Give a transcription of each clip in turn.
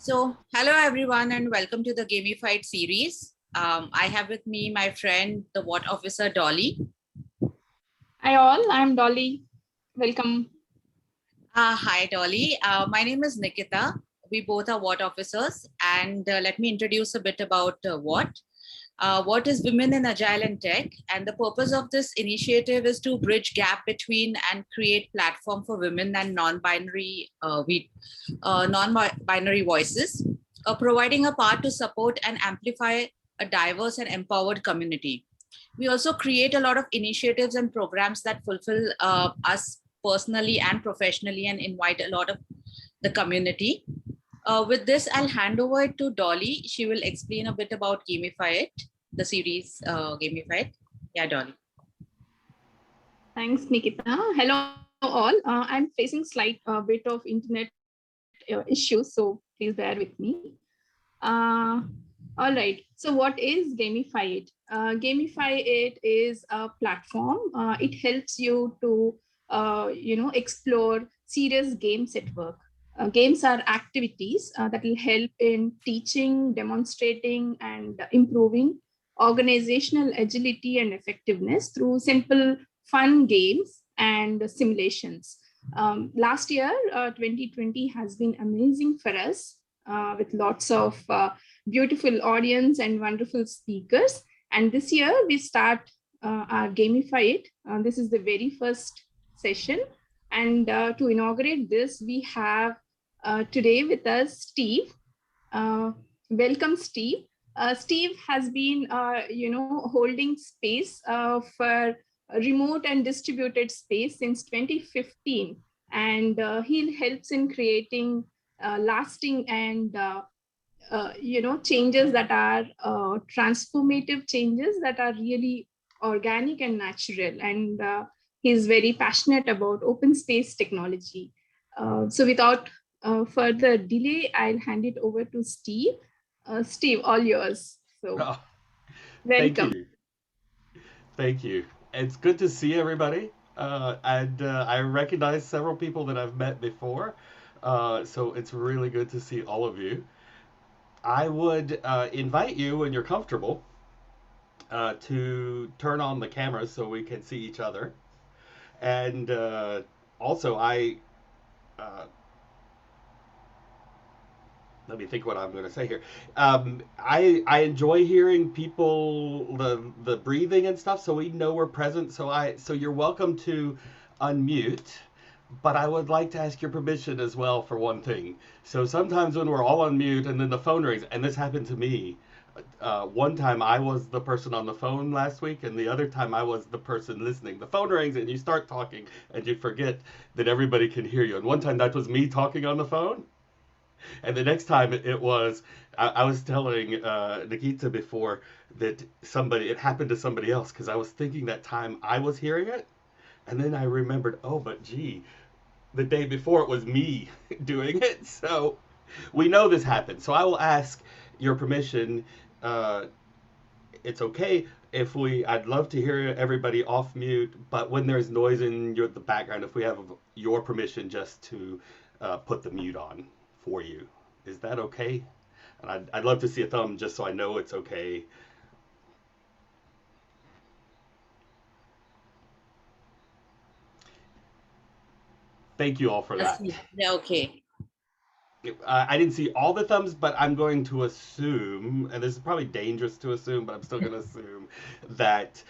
So, hello everyone, and welcome to the Gamified series. I have with me my friend, the Watt Officer Dolly. Hi all, I'm Dolly. Welcome. Hi, Dolly. My name is Nikita. We both are Watt Officers, and let me introduce a bit about Watt. What is Women in Agile and Tech? And the purpose of this initiative is to bridge gap between and create platform for women and non-binary voices, providing a path to support and amplify a diverse and empowered community. We also create a lot of initiatives and programs that fulfill us personally and professionally and invite a lot of the community. With this, I'll hand over it to Dolly. She will explain a bit about Gamify It, the series Gamify It. Yeah, Dolly. Thanks, Nikita. Hello all. I'm facing slight bit of internet issues, so please bear with me. Uh, all right. So, what is Gamify It? Gamify It is a platform. It helps you to, explore serious games at work. Games are activities that will help in teaching, demonstrating, and improving organizational agility and effectiveness through simple, fun games and simulations. Last year, 2020 has been amazing for us with lots of beautiful audience and wonderful speakers. And this year, we start our Gamify It. This is the very first session. And to inaugurate this, we have today with us Steve. Welcome, Steve. Steve has been, holding space for remote and distributed space since 2015, and he helps in creating lasting and changes that are transformative changes that are really organic and natural. And he's very passionate about open space technology. So without further delay, I'll hand it over to Steve. Steve, all yours. So Oh, thank welcome. you. Thank you. It's good to see everybody. And I recognize several people that I've met before. So it's really good to see all of you. I would invite you, when you're comfortable, to turn on the cameras so we can see each other. And also, uh, let me think what I'm going to say here. I enjoy hearing people the breathing and stuff, so we know we're present. So you're welcome to unmute, but I would like to ask your permission as well for one thing. So sometimes when we're all on mute and then the phone rings, and this happened to me. One time I was the person on the phone last week, and the other time I was the person listening. The phone rings and you start talking, and you forget that everybody can hear you. And one time that was me talking on the phone, and the next time it was, I was telling Nikita before that it happened to somebody else because I was thinking that time I was hearing it. And then I remembered, oh, but gee, the day before it was me doing it. So we know this happened. So I will ask your permission. Uh, it's okay if I'd love to hear everybody off mute, but when there's noise in the background, if we have your permission just to put the mute on for you. Is that okay? And I'd love to see a thumb just so I know it's okay. Thank you all for that. Yeah, okay. I didn't see all the thumbs, but I'm going to assume, and this is probably dangerous to assume, but I'm still going to assume that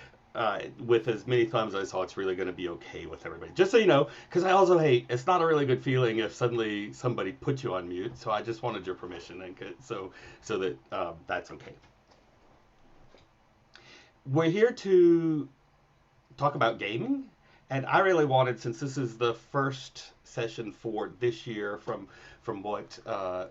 with as many thumbs as I saw, it's really going to be okay with everybody. Just so you know, because I also hate, it's not a really good feeling if suddenly somebody puts you on mute. So I just wanted your permission, and so that that's okay. We're here to talk about gaming, and I really wanted, since this is the first session for this year, from what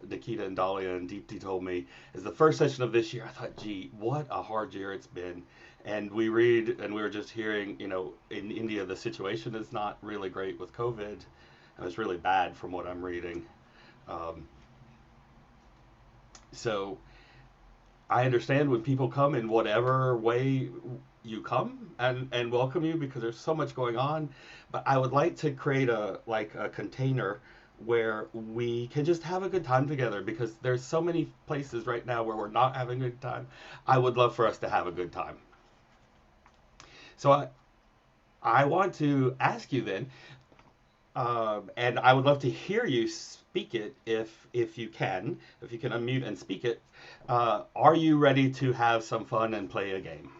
Nikita and Dahlia and Deepti told me, is the first session of this year. I thought, gee, what a hard year it's been. And we read, and we were just hearing, in India the situation is not really great with COVID, and it's really bad from what I'm reading. Um, so I understand when people come in whatever way you come and welcome you because there's so much going on. But I would like to create a container where we can just have a good time together, because there's so many places right now where we're not having a good time. I would love for us to have a good time. So I want to ask you then, and I would love to hear you speak it if you can, if you can unmute and speak it. Are you ready to have some fun and play a game,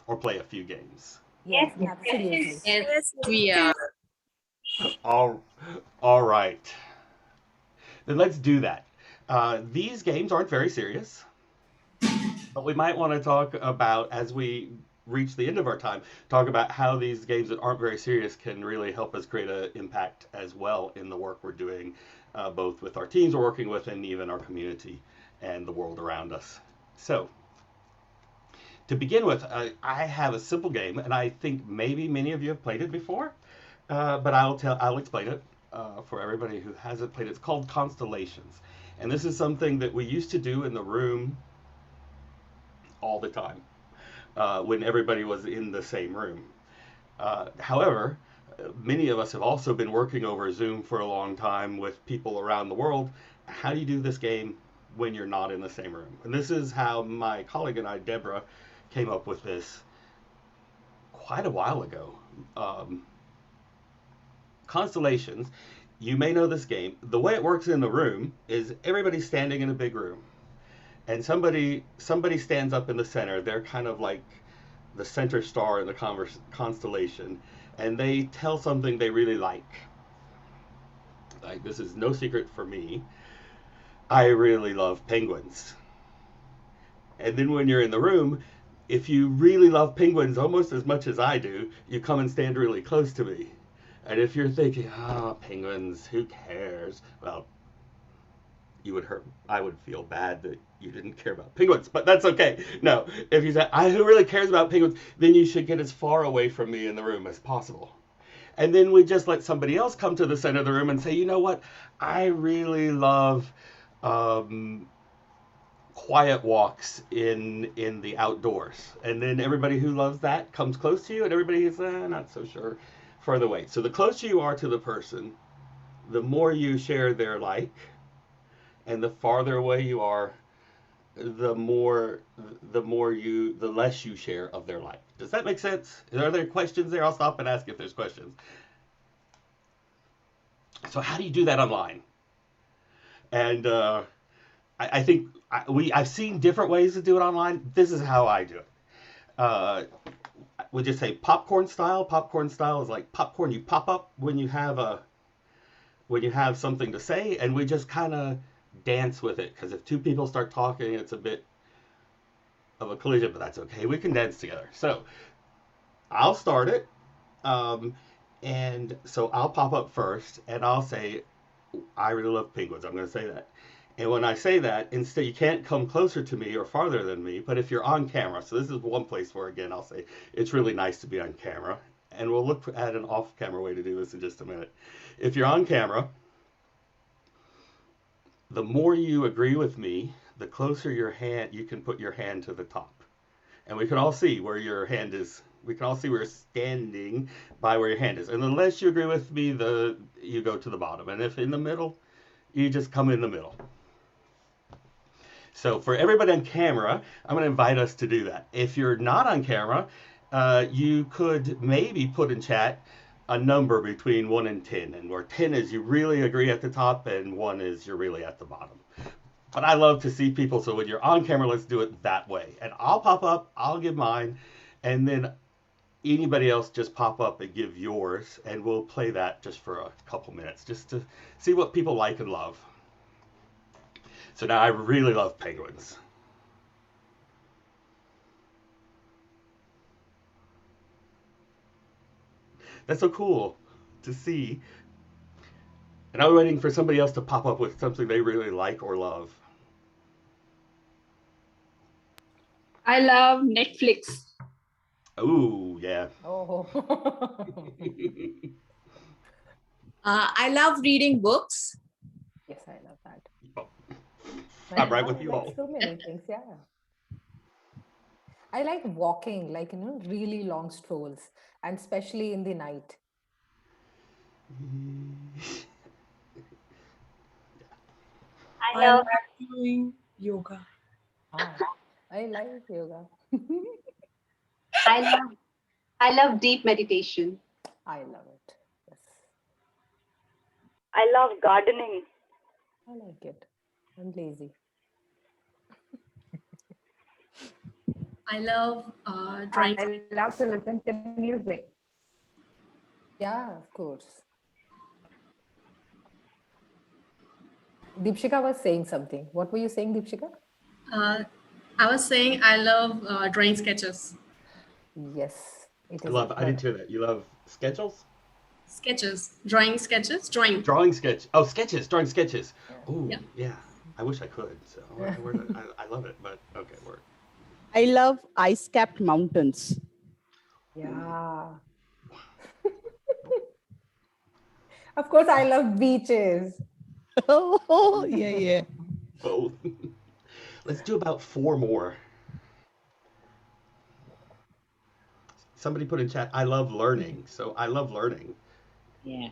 or play a few games? Yes, absolutely. Yes, Yes. we are. All, all right. Then let's do that. These games aren't very serious, but we might want to talk about, as we reach the end of our time, talk about how these games that aren't very serious can really help us create an impact as well in the work we're doing, both with our teams we're working with and even our community and the world around us. So, to begin with, I have a simple game, and I think maybe many of you have played it before, but I'll explain it for everybody who hasn't played it. It's called Constellations, and this is something that we used to do in the room all the time when everybody was in the same room. However, many of us have also been working over Zoom for a long time with people around the world. How do you do this game when you're not in the same room? And this is how my colleague and I, Deborah, came up with this quite a while ago. Constellations, you may know this game. The way it works in the room is everybody's standing in a big room, and somebody stands up in the center. They're kind of like the center star in the constellation, and they tell something they really like. Like, this is no secret for me. I really love penguins. And then when you're in the room, if you really love penguins almost as much as I do, you come and stand really close to me. And if you're thinking, oh, penguins, who cares? Well, I would feel bad that you didn't care about penguins, but that's okay. No, if you say, who really cares about penguins, then you should get as far away from me in the room as possible. And then we just let somebody else come to the center of the room and say, you know what? I really love quiet walks in the outdoors. And then everybody who loves that comes close to you, and everybody is not so sure, further away. So the closer you are to the person, the more you share their like, and the farther away you are, the less you share of their life. Does that make sense? Are there questions there? I'll stop and ask if there's questions. So how do you do that online? And I think I've seen different ways to do it online. This is how I do it. We just say popcorn style. Popcorn style is like popcorn you pop up when you have something to say, and we just kind of dance with it, because if two people start talking, it's a bit of a collision, but that's okay. We can dance together. So I'll start it, and so I'll pop up first, and I'll say, I really love penguins. I'm going to say that. And when I say that, instead, you can't come closer to me or farther than me, but if you're on camera, so this is one place where, again, I'll say it's really nice to be on camera, and we'll look at an off-camera way to do this in just a minute. If you're on camera, the more you agree with me, the closer you can put your hand to the top. And we can all see where your hand is. We can all see where you're standing by where your hand is. And the less you agree with me, you go to the bottom. And if in the middle, you just come in the middle. So for everybody on camera, I'm going to invite us to do that. If you're not on camera, you could maybe put in chat a number between 1 and 10, and where 10 is you really agree at the top, and 1 is you're really at the bottom. But I love to see people, so when you're on camera, let's do it that way. And I'll pop up, I'll give mine, and then anybody else just pop up and give yours, and we'll play that just for a couple minutes, just to see what people like and love. So now I really love penguins. That's so cool to see. And I'm waiting for somebody else to pop up with something they really like or love. I love Netflix. Oh, yeah. Oh. I love reading books. Yes, I love that. Oh, My I'm right mom with you likes all. so many things. Yeah. I like walking, like, really long strolls, and especially in the night. I love doing yoga. Ah, I like yoga. I love I love deep meditation. I love it. Yes, I love gardening. I like it. I'm lazy. I love drawing. I love to listen to music. Yeah, of course. Deepshika was saying something. What were you saying, Deepshika? I was saying I love drawing sketches. Yes, it I is. love. I didn't hear that. You love schedules, Drawing sketches, drawing. drawing sketch. Oh, sketches, drawing sketches. Yeah. Oh, Yeah. yeah. I wish I could. So I love it. But okay, word. I love ice-capped mountains. Yeah. Of course, I love beaches. Oh, yeah. Both. Let's do about 4 more. Somebody put in chat, I love learning. So I love learning. Yeah.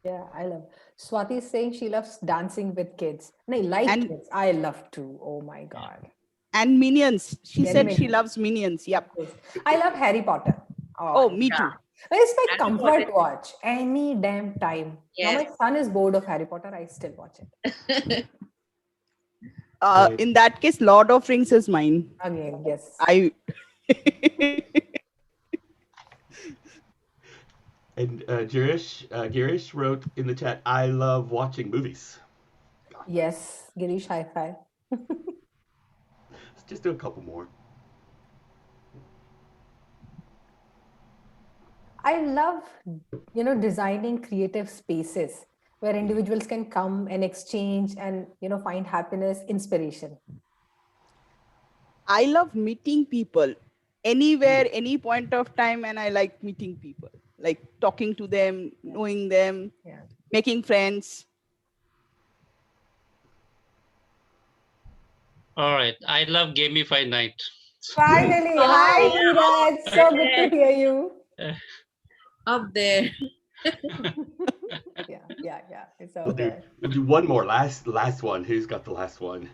Yeah, I love. Swati is saying she loves dancing with kids. No, like And- kids. I love to. Oh my God. And Minions. She Very said she many. loves Minions. Yep. Yes. I love Harry Potter. Oh, me too. It's my Harry comfort Potter. watch any damn time. Now Yes. my son is bored of Harry Potter. I still watch it. In that case, Lord of Rings is mine. Again, yes. I And Girish wrote in the chat, I love watching movies. Yes, Girish, high five. Let's just do a couple more. I love, designing creative spaces where individuals can come and exchange and, find happiness, inspiration. I love meeting people anywhere, any point of time, and I like meeting people, like talking to them, knowing them, Yeah. making friends. All right. I love Gamify night. Finally, hi, Neeraj. So good to hear you. Up there. Yeah. It's We'll out do, there. we'll do one more. Last one. Who's got the last one?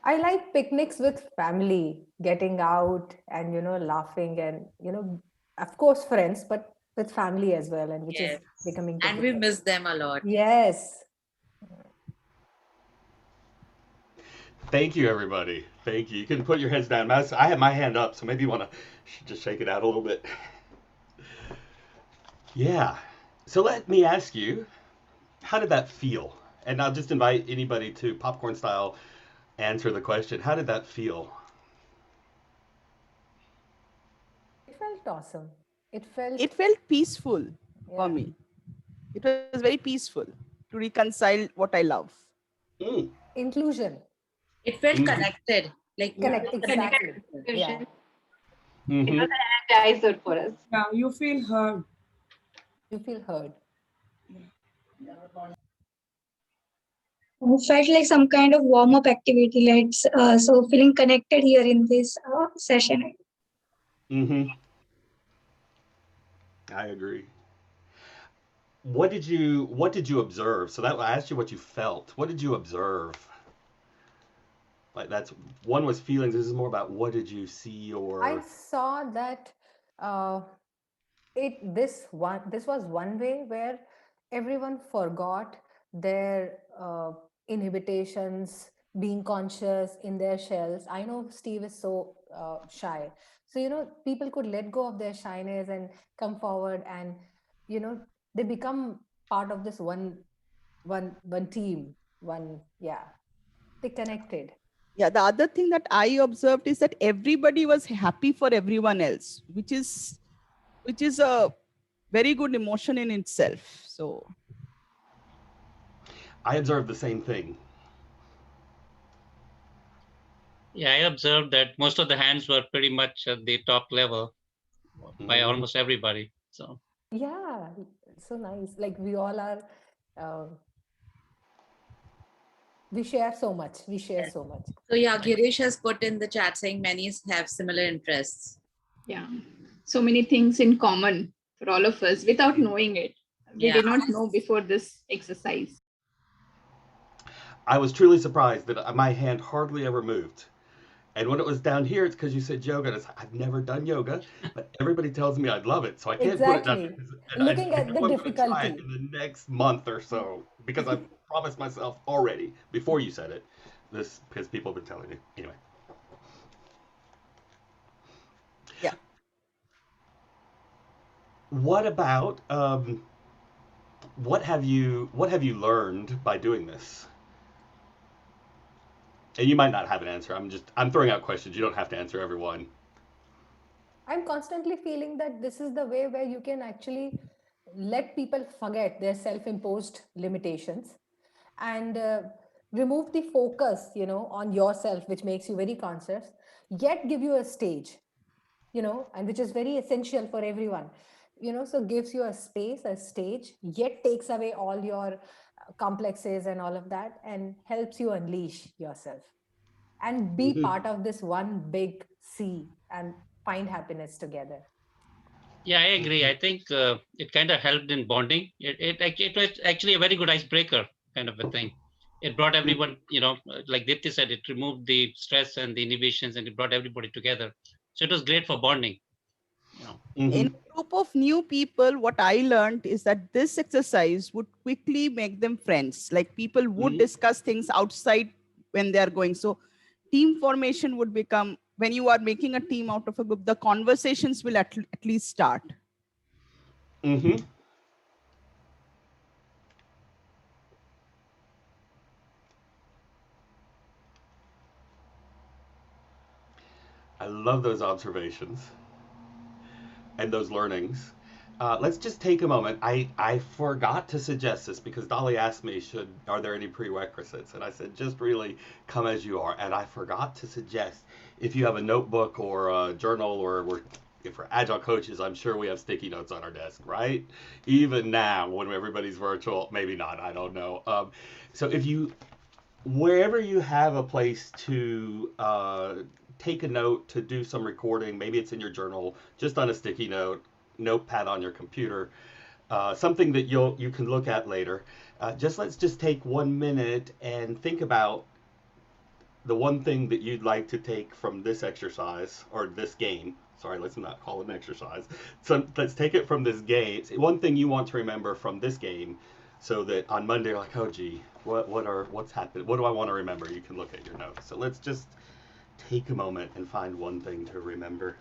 I like picnics with family, getting out and, laughing and, of course, friends, but with family as well, and which is Yes. becoming And we difficult. miss them a lot. Yes. Thank you, everybody. Thank you. You can put your heads down. I have my hand up, so maybe you want to just shake it out a little bit. Yeah. So let me ask you, how did that feel? And I'll just invite anybody to popcorn style answer the question. How did that feel? It felt awesome. It felt, It felt peaceful yeah. for me. It was very peaceful to reconcile what I love. Mm. Inclusion. It felt Mhm. connected. Like Connect, exactly. Yeah. Mhm. It was an energizer for us. Yeah, you feel heard. You feel heard. It felt like some kind of warm-up activity, like so feeling connected here in this session. Mhm. I agree. What did you observe? So that I asked you what you felt. What did you observe? Like that's one was feelings. This is more about what did you see or I saw that this was one way where everyone forgot their inhibitions, being conscious in their shells. I know Steve is so shy, so people could let go of their shyness and come forward, and they become part of this one team. They connected. Yeah, the other thing that I observed is that everybody was happy for everyone else, which is a very good emotion in itself. So I observed the same thing. Yeah, I observed that most of the hands were pretty much at the top level by Mhm. almost everybody. So Yeah, so nice. Like we all are, we share so much. So yeah, Girish has put in the chat saying many have similar interests. Yeah. So many things in common for all of us without knowing it. We Yeah. did not know before this exercise. I was truly surprised that my hand hardly ever moved. And when it was down here, it's because you said yoga. And it's, I've never done yoga, but everybody tells me I'd love it. So I can't put it down Exactly. there. And Looking I at know the I'm going to try it difficulty. in the next month or so because I've promised myself already before you said it. This because people have been telling me. Anyway. Yeah. What about what have you learned by doing this? And you might not have an answer. I'm throwing out questions. You don't have to answer everyone. I'm constantly feeling that this is the way where you can actually let people forget their self-imposed limitations and remove the focus, on yourself, which makes you very conscious, yet give you a stage, and which is very essential for everyone. So gives you a space, a stage, yet takes away all your complexes and all of that, and helps you unleash yourself and be Hmm. part of this one big sea and find happiness together. Yeah, I agree. I think it kind of helped in bonding. It was actually a very good icebreaker kind of a thing. It brought everyone, like Dipti said, it removed the stress and the inhibitions and it brought everybody together. So it was great for bonding. In Hmm. a group of new people, what I learned is that this exercise would quickly make them friends. Like people would Hmm. discuss things outside when they are going. So team formation would become, when you are making a team out of a group, the conversations will at least start. Hmm. I love those observations and those learnings. Let's just take a moment. I forgot to suggest this because Dolly asked me, are there any prerequisites? And I said, just really come as you are. And I forgot to suggest if you have a notebook or a journal if we're agile coaches, I'm sure we have sticky notes on our desk, right? Even now when everybody's virtual, maybe not, I don't know. So if you wherever you have a place to take a note, to do some recording, maybe it's in your journal, just on a sticky note, notepad on your computer, something that you can look at later. Let's just take 1 minute and think about the one thing that you'd like to take from this exercise or this game. Sorry, let's not call it an exercise. So let's take it from this game. One thing you want to remember from this game, so that on Monday you're like, oh gee, what's happened? What do I want to remember? You can look at your notes. So let's just take a moment and find one thing to remember.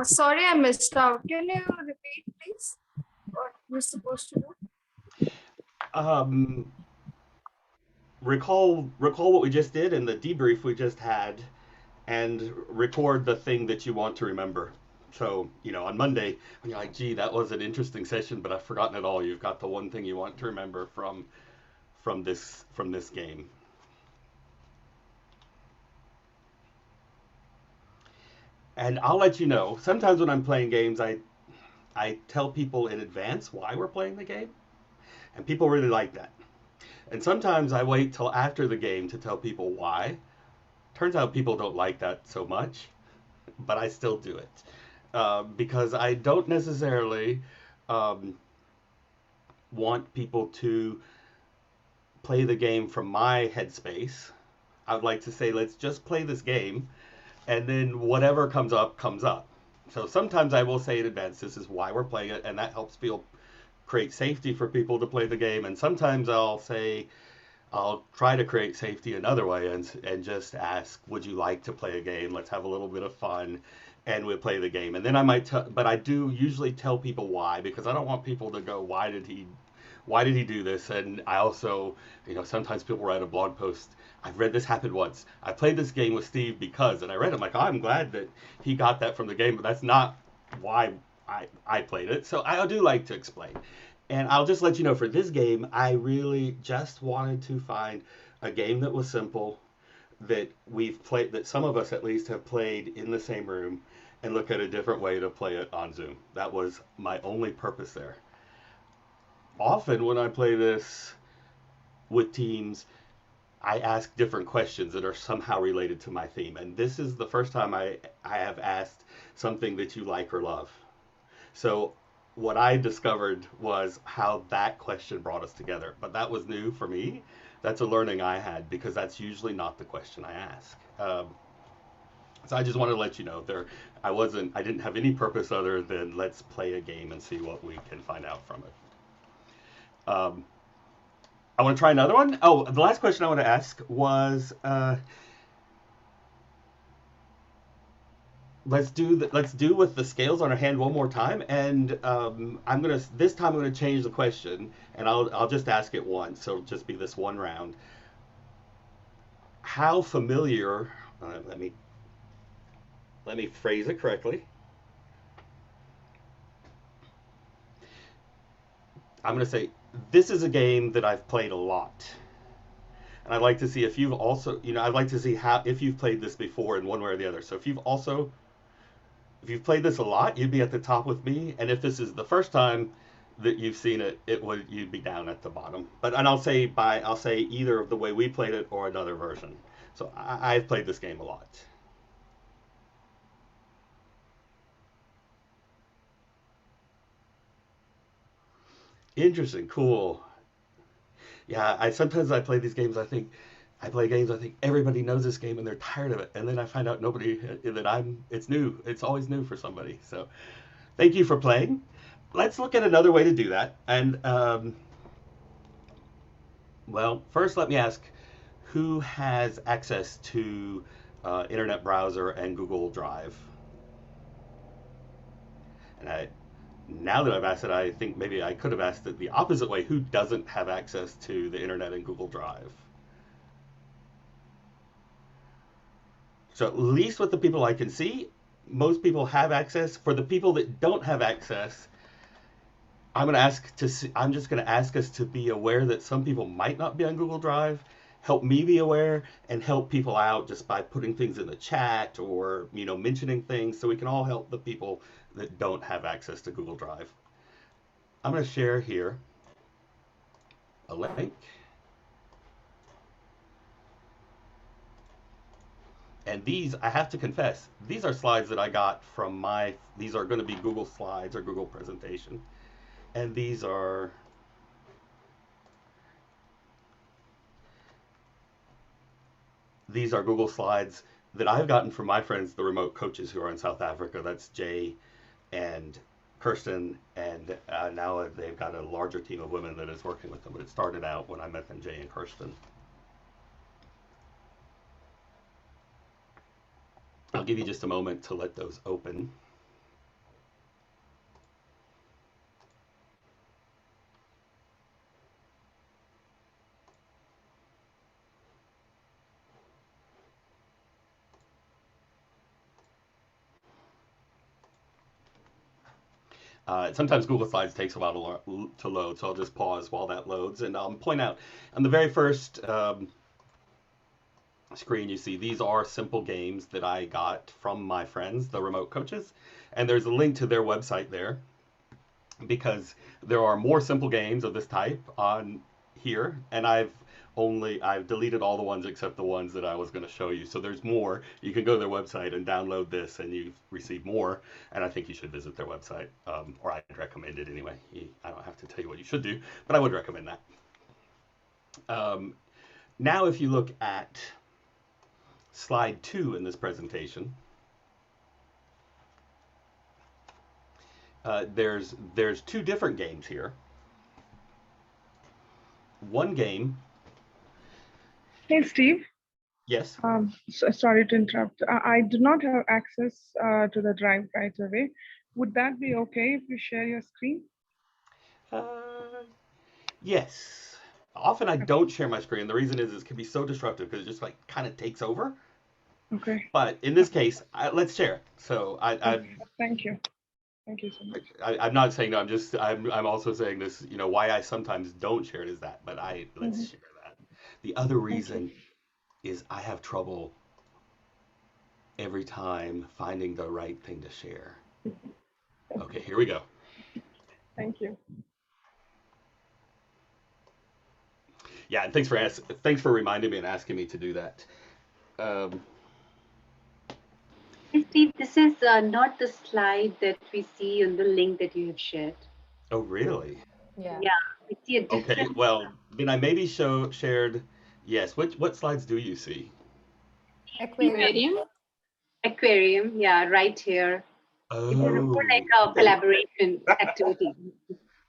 Sorry, I missed out. Can you repeat, please? What you're supposed to do? Um, recall what we just did and the debrief we just had, and record the thing that you want to remember. So, on Monday, when you're like, gee, that was an interesting session, but I've forgotten it all, you've got the one thing you want to remember from this game. And I'll let you know. Sometimes when I'm playing games, I tell people in advance why we're playing the game, and people really like that. And sometimes I wait till after the game to tell people why. Turns out people don't like that so much, but I still do it because I don't necessarily um, want people to play the game from my headspace. I'd like to say, let's just play this game, and then whatever comes up, comes up. So sometimes I will say in advance, this is why we're playing it, and that helps create safety for people to play the game. And sometimes I'll try to create safety another way and just ask, would you like to play a game? Let's have a little bit of fun, and we'll play the game. And then I might tell, but I do usually tell people why, because I don't want people to go, why did he do this? And I also, sometimes people write a blog post. I've read this happen once. I played this game with Steve because, and I read it. I'm like, oh, I'm glad that he got that from the game, but that's not why I played it, so I do like to explain. And I'll just let you know for this game, I really just wanted to find a game that was simple, that we've played, that some of us at least have played in the same room, and look at a different way to play it on Zoom. That was my only purpose there. Often when I play this with teams, I ask different questions that are somehow related to my theme. And this is the first time I have asked something that you like or love. So what I discovered was how that question brought us together. But that was new for me. That's a learning I had because that's usually not the question I ask. So I just wanted to let you know I didn't have any purpose other than let's play a game and see what we can find out from it. I want to try another one. Oh, the last question I want to ask was, let's do with the scales on our hand one more time, and this time I'm gonna change the question, and I'll just ask it once, so it'll just be this one round. How familiar? Let me phrase it correctly. I'm gonna say this is a game that I've played a lot. And I'd like to see if you've also, I'd like to see if you've played this before in one way or the other. So if you've played this a lot, you'd be at the top with me. And if this is the first time that you've seen it, you'd be down at the bottom. And I'll say either of the way we played it or another version. So I've played this game a lot. Interesting, cool. Yeah, sometimes I play these games. I play games. I think everybody knows this game and they're tired of it, and then I find out it's new. It's always new for somebody. So, thank you for playing. Let's look at another way to do that. And well, first let me ask, who has access to Internet Browser and Google Drive? And now that I've asked it, I think maybe I could have asked it the opposite way. Who doesn't have access to the internet and Google Drive? So at least with the people I can see, most people have access. For the people that don't have access, I'm just going to ask us to be aware that some people might not be on Google Drive. Help me be aware and help people out just by putting things in the chat or mentioning things, so we can all help the people that don't have access to Google Drive. I'm going to share here a link. And these, I have to confess, these are slides that I got from these are going to be Google Slides or Google Presentation. And these are Google Slides that I've gotten from my friends, the remote coaches who are in South Africa. That's Jay and Kirsten, and now they've got a larger team of women that is working with them. But it started out when I met them, Jay and Kirsten. I'll give you just a moment to let those open. Sometimes Google Slides takes a while to load, so I'll just pause while that loads. And I'll point out, on the very first screen, you see these are simple games that I got from my friends, the remote coaches. And there's a link to their website there, because there are more simple games of this type on here. And I've deleted all the ones except the ones that I was going to show you. So there's more. You can go to their website and download this, and you receive more. And I think you should visit their website, or I'd recommend it anyway. I don't have to tell you what you should do, but I would recommend that. Now, if you look at slide 2 in this presentation, there's 2 different games here. One game. Hey, Steve. Yes. Sorry to interrupt. I do not have access to the drive right away. Would that be okay if you share your screen? Yes. Often I don't share my screen. The reason is it can be so disruptive because it just kind of takes over. Okay. But in this case, let's share it. So Thank you. Thank you so much. I'm not saying no. I'm also saying this. You know why I sometimes don't share it is that. But let's share that. The other reason is I have trouble every time finding the right thing to share. Okay, here we go. Thank you. Yeah, and thanks for reminding me and asking me to do that. Um, Hey, Steve, this is not the slide that we see on the link that you have shared. oh, really? Yeah. Yeah, we see a Okay. different Well, then I maybe shared. Yes. What slides do you see? Aquarium. aquarium. Yeah, right here. It's more Oh. like a Okay. collaboration activity.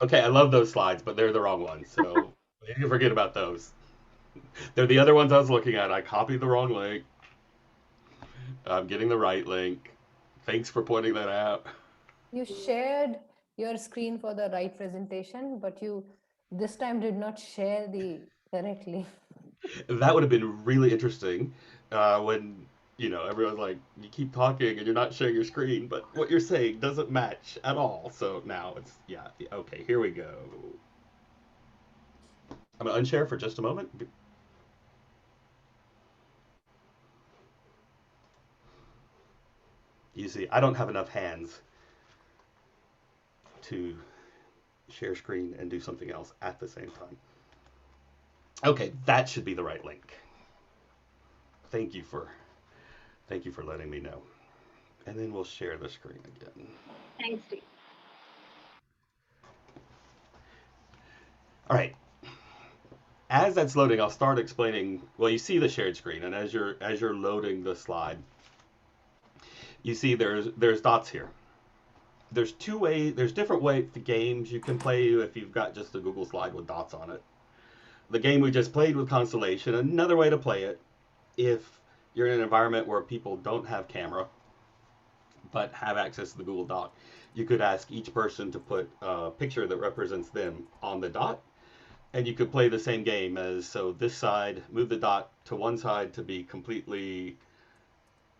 Okay. I love those slides, but they're the wrong ones. So you can forget about those. They're the other ones I was looking at. I copied the wrong link. I'm getting the right link. Thanks for pointing that out. You shared your screen for the right presentation, but you this time did not share the correctly. That would have been really interesting when everyone's like, you keep talking and you're not sharing your screen, but what you're saying doesn't match at all. So now okay, here we go. I'm gonna unshare for just a moment. You see, I don't have enough hands to share screen and do something else at the same time. Okay, that should be the right link. Thank you for letting me know. And then we'll share the screen again. Thanks, Steve. All right. As that's loading, I'll start explaining. Well, you see the shared screen, and as you're loading the slide, you see there's dots here. There's different ways the games you can play if you've got just a Google slide with dots on it. The game we just played with Constellation, another way to play it, if you're in an environment where people don't have camera but have access to the Google Doc, you could ask each person to put a picture that represents them on the dot, and you could play the same game so this side, move the dot to one side to be completely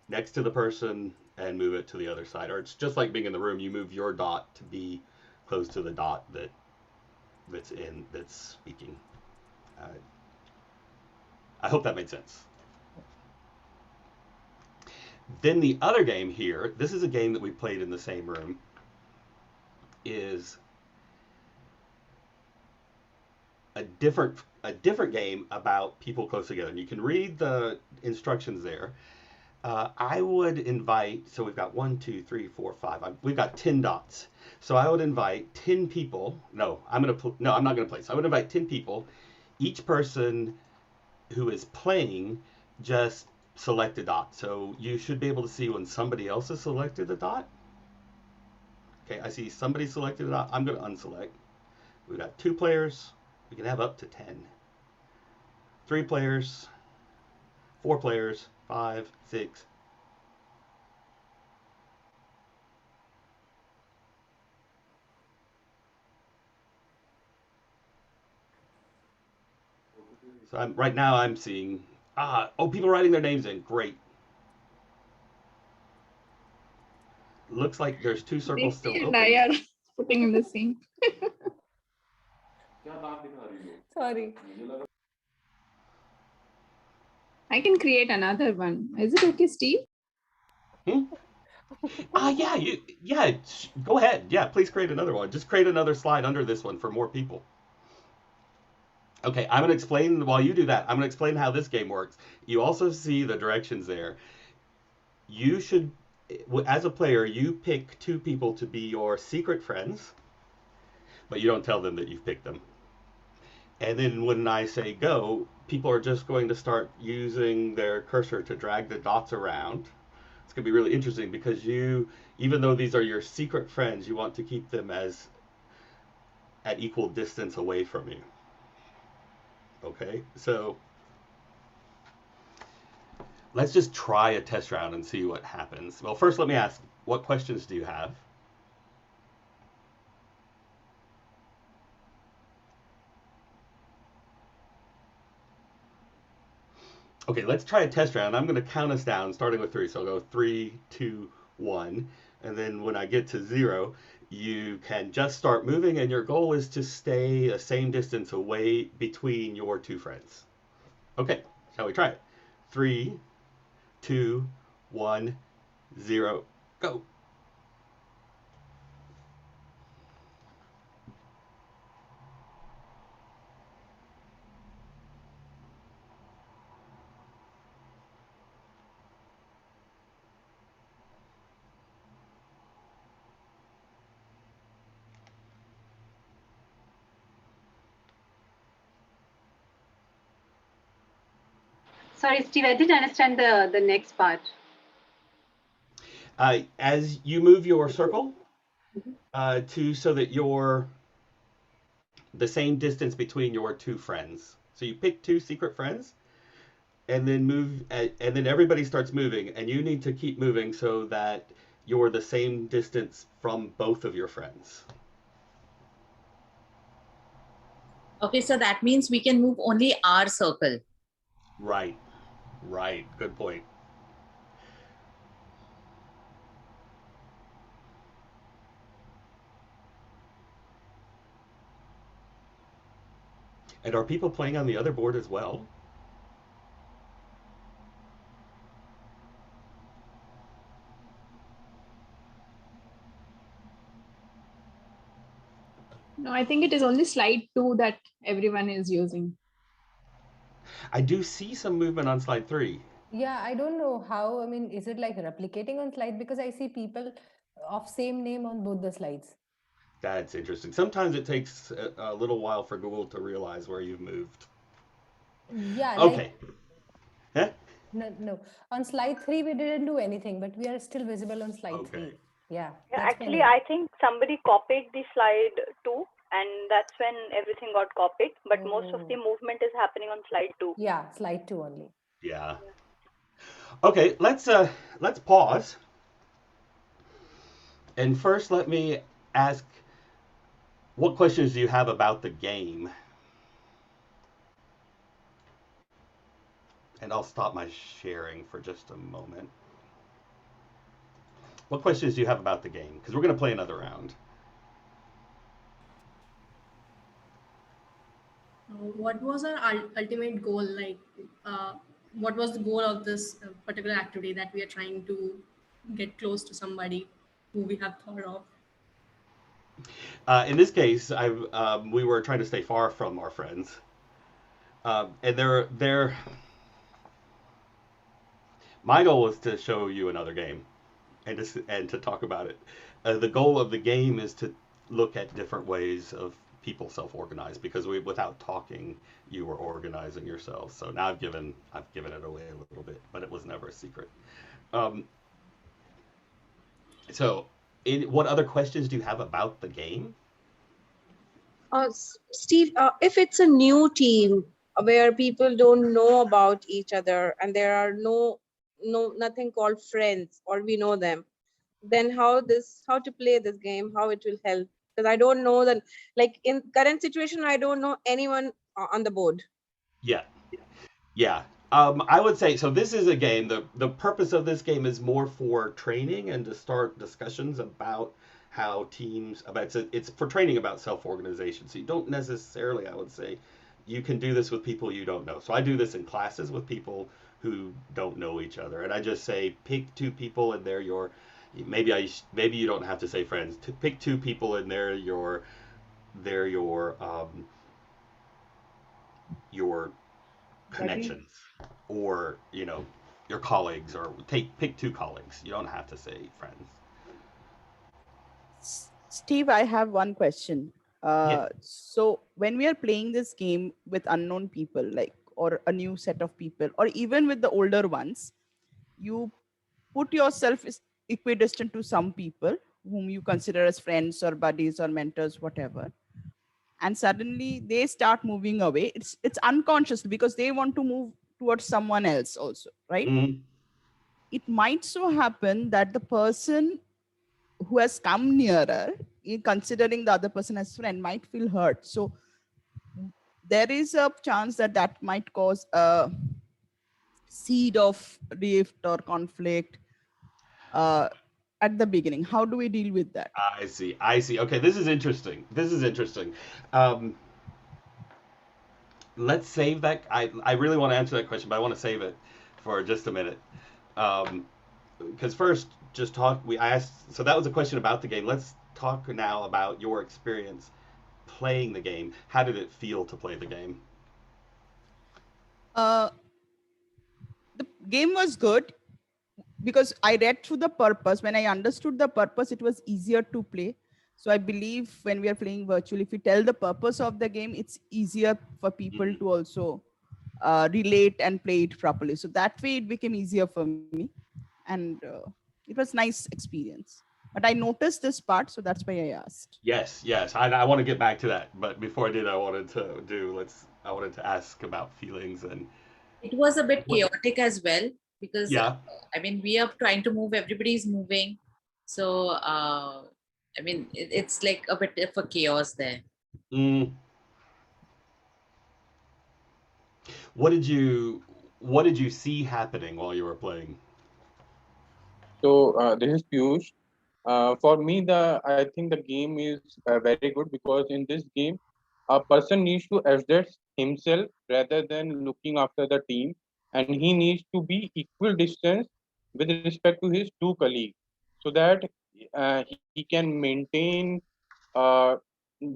next to the person and move it to the other side. Or it's just like being in the room, you move your dot to be close to the dot that's speaking. I hope that made sense. Then the other game here, this is a game that we played in the same room, is a different game about people close together. And you can read the instructions there. I would invite, so we've got 1, 2, 3, 4, 5. We've got 10 dots. So I would invite 10 people. No, I'm not going to play. So I would invite 10 people. Each person who is playing just select a dot. So you should be able to see when somebody else has selected a dot. Okay, I see somebody selected a dot. I'm going to unselect. We've got 2 players. We can have up to 10. 3 players. 4 players. 5, 6. So right now I'm seeing, people writing their names in. Great. Looks like there's 2 circles still open. I are putting in the same. Sorry. I can create another one. Is it okay, Steve? Go ahead. Yeah, please create another one. Just create another slide under this one for more people. Okay, I'm going to explain, while you do that, I'm going to explain how this game works. You also see the directions there. You should, as a player, you pick 2 people to be your secret friends, but you don't tell them that you've picked them. And then when I say go, people are just going to start using their cursor to drag the dots around. It's going to be really interesting because even though these are your secret friends, you want to keep them at equal distance away from you. Okay, so let's just try a test round and see what happens. Well, first let me ask, what questions do you have? Okay, let's try a test round. I'm going to count us down, starting with 3. So I'll go 3, 2, 1. And then when I get to 0, you can just start moving, and your goal is to stay the same distance away between your two friends. Okay, shall we try it? 3, 2, 1, 0, go. Sorry, Steve, I didn't understand the next part. As you move your circle so that you're the same distance between your two friends. So you pick two secret friends, and then and then everybody starts moving, and you need to keep moving so that you're the same distance from both of your friends. Okay, so that means we can move only our circle. Right, right. Good point. And are people playing on the other board as well? No, I think it is only slide 2 that everyone is using. I do see some movement on slide 3. Yeah, I don't know how. I mean, is it like replicating on slide? Because I see people of same name on both the slides. That's interesting. Sometimes it takes a little while for Google to realize where you've moved. Yeah, Okay. Like, no. On slide 3, we didn't do anything, but we are still visible on slide 3. Yeah. Actually, I think somebody copied the slide 2, and that's when everything got copied. But most of the movement is happening on slide 2. Yeah, slide 2 only. Yeah. Okay, let's pause. And first, let me ask, what questions do you have about the game? And I'll stop my sharing for just a moment. What questions do you have about the game? Because we're going to play another round. What was our ultimate goal? Like, what was the goal of this particular activity that we are trying to get close to somebody who we have thought of? In this case, we were trying to stay far from our friends. And my goal was to show you another game and to talk about it. The goal of the game is to look at different ways of people self-organize, because without talking, you were organizing yourselves. So now I've given it away a little bit, but it was never a secret. So, what other questions do you have about the game? Steve, if it's a new team where people don't know about each other and there are nothing called friends, or we know them, then how to play this game, how it will help? Because I don't know that, like in current situation, I don't know anyone on the board. Yeah. I would say, so this is a game. The purpose of this game is more for training and to start discussions about how teams, it's for training about self-organization. So you don't necessarily, I would say, you can do this with people you don't know. So I do this in classes with people who don't know each other, and I just say pick two people, and they're your, maybe you don't have to say friends. To pick two people, and they're your connections, or your colleagues, or pick two colleagues. You don't have to say friends. Steve, I have one question. So when we are playing this game with unknown people, like, or a new set of people, or even with the older ones, you put yourself equidistant to some people whom you consider as friends or buddies or mentors, whatever, and suddenly they start moving away. It's unconscious because they want to move towards someone else also, right? Mm-hmm. It might so happen that the person who has come nearer, considering the other person as friend, might feel hurt. So there is a chance that might cause a seed of rift or conflict. at the beginning. How do we deal with that? I see. I see. Okay, this is interesting. This is interesting. Um, let's save that. I really want to answer that question, but I want to save it for just a minute. Because first, just talk. I asked. So that was a question about the game. Let's talk now about your experience playing the game. How did it feel to play the game? Uh, the game was good because I read through the purpose. When I understood the purpose, it was easier to play. So I believe when we are playing virtually, if we tell the purpose of the game, it's easier for people to also relate and play it properly. So that way it became easier for me. And it was nice experience. But I noticed this part, so that's why I asked. Yes, yes. I want to get back to that, but before I did, I wanted to do. I wanted to ask about feelings and. It was a bit What- chaotic as well because Yeah. I mean we are trying to move, everybody's moving, so I mean it's like a bit of a chaos there. Mm. What did you see happening while you were playing? So this is Piyush. For me, I think the game is very good because in this game, a person needs to adjust himself rather than looking after the team, and he needs to be equal distance with respect to his two colleagues, so that he can maintain uh,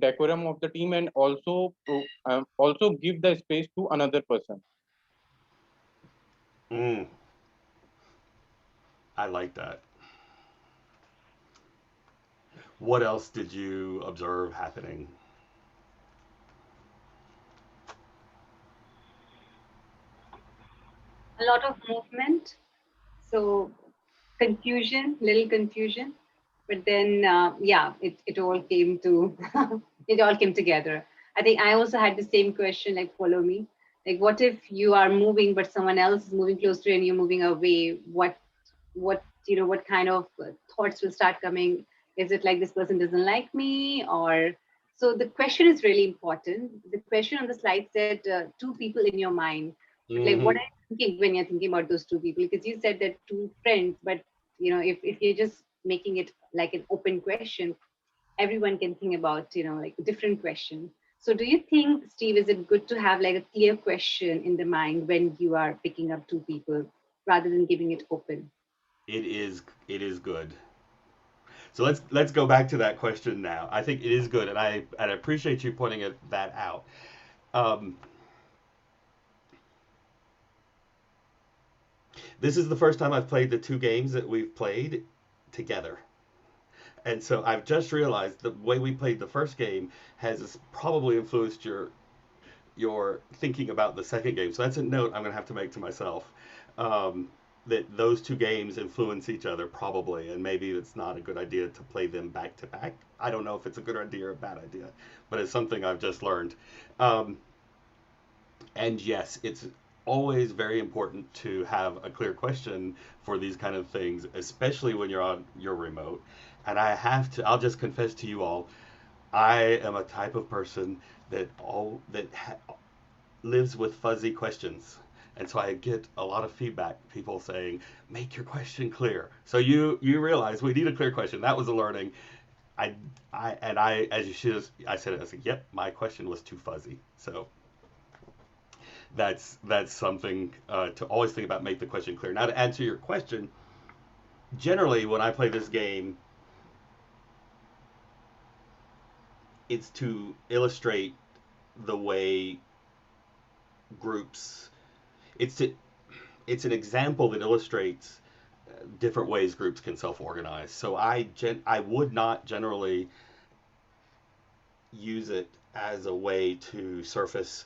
decorum of the team and also give the space to another person. Mm. I like that. What else did you observe happening? A lot of movement. So confusion, little confusion, but then yeah, it all came to it all came together. I think I also had the same question, like follow me. Like what if you are moving but someone else is moving close to you and you're moving away? What what kind of thoughts will start coming? Is it like this person doesn't like me, or so the question is really important. The question on the slide said two people in your mind, but like what Mm-hmm. are you thinking when you're thinking about those two people? Because you said that two friends, but if you're just making it like an open question, everyone can think about like a different question. So do you think, Steve, is it good to have like a clear question in the mind when you are picking up two people rather than giving it open? It is good. So let's go back to that question now. I think it is good, and I appreciate you pointing that out. Um, this is the first time I've played the two games that we've played together. And so I've just realized the way we played the first game has probably influenced your thinking about the second game. So that's a note I'm going to have to make to myself. That those two games influence each other probably, and maybe it's not a good idea to play them back to back. I don't know if it's a good idea or a bad idea, but it's something I've just learned. Um, and yes, it's always very important to have a clear question for these kind of things, especially when you're on your remote. And I'll just confess to you all, I am a type of person that lives with fuzzy questions. And so I get a lot of feedback, people saying, make your question clear. So you realize we need a clear question. That was a learning. As you should, I said it. I said, yep, my question was too fuzzy. So that's something to always think about. Make the question clear. Now to answer your question, generally when I play this game, it's to illustrate the way groups. It's to it's an example that illustrates different ways groups can self-organize. So I would not generally use it as a way to surface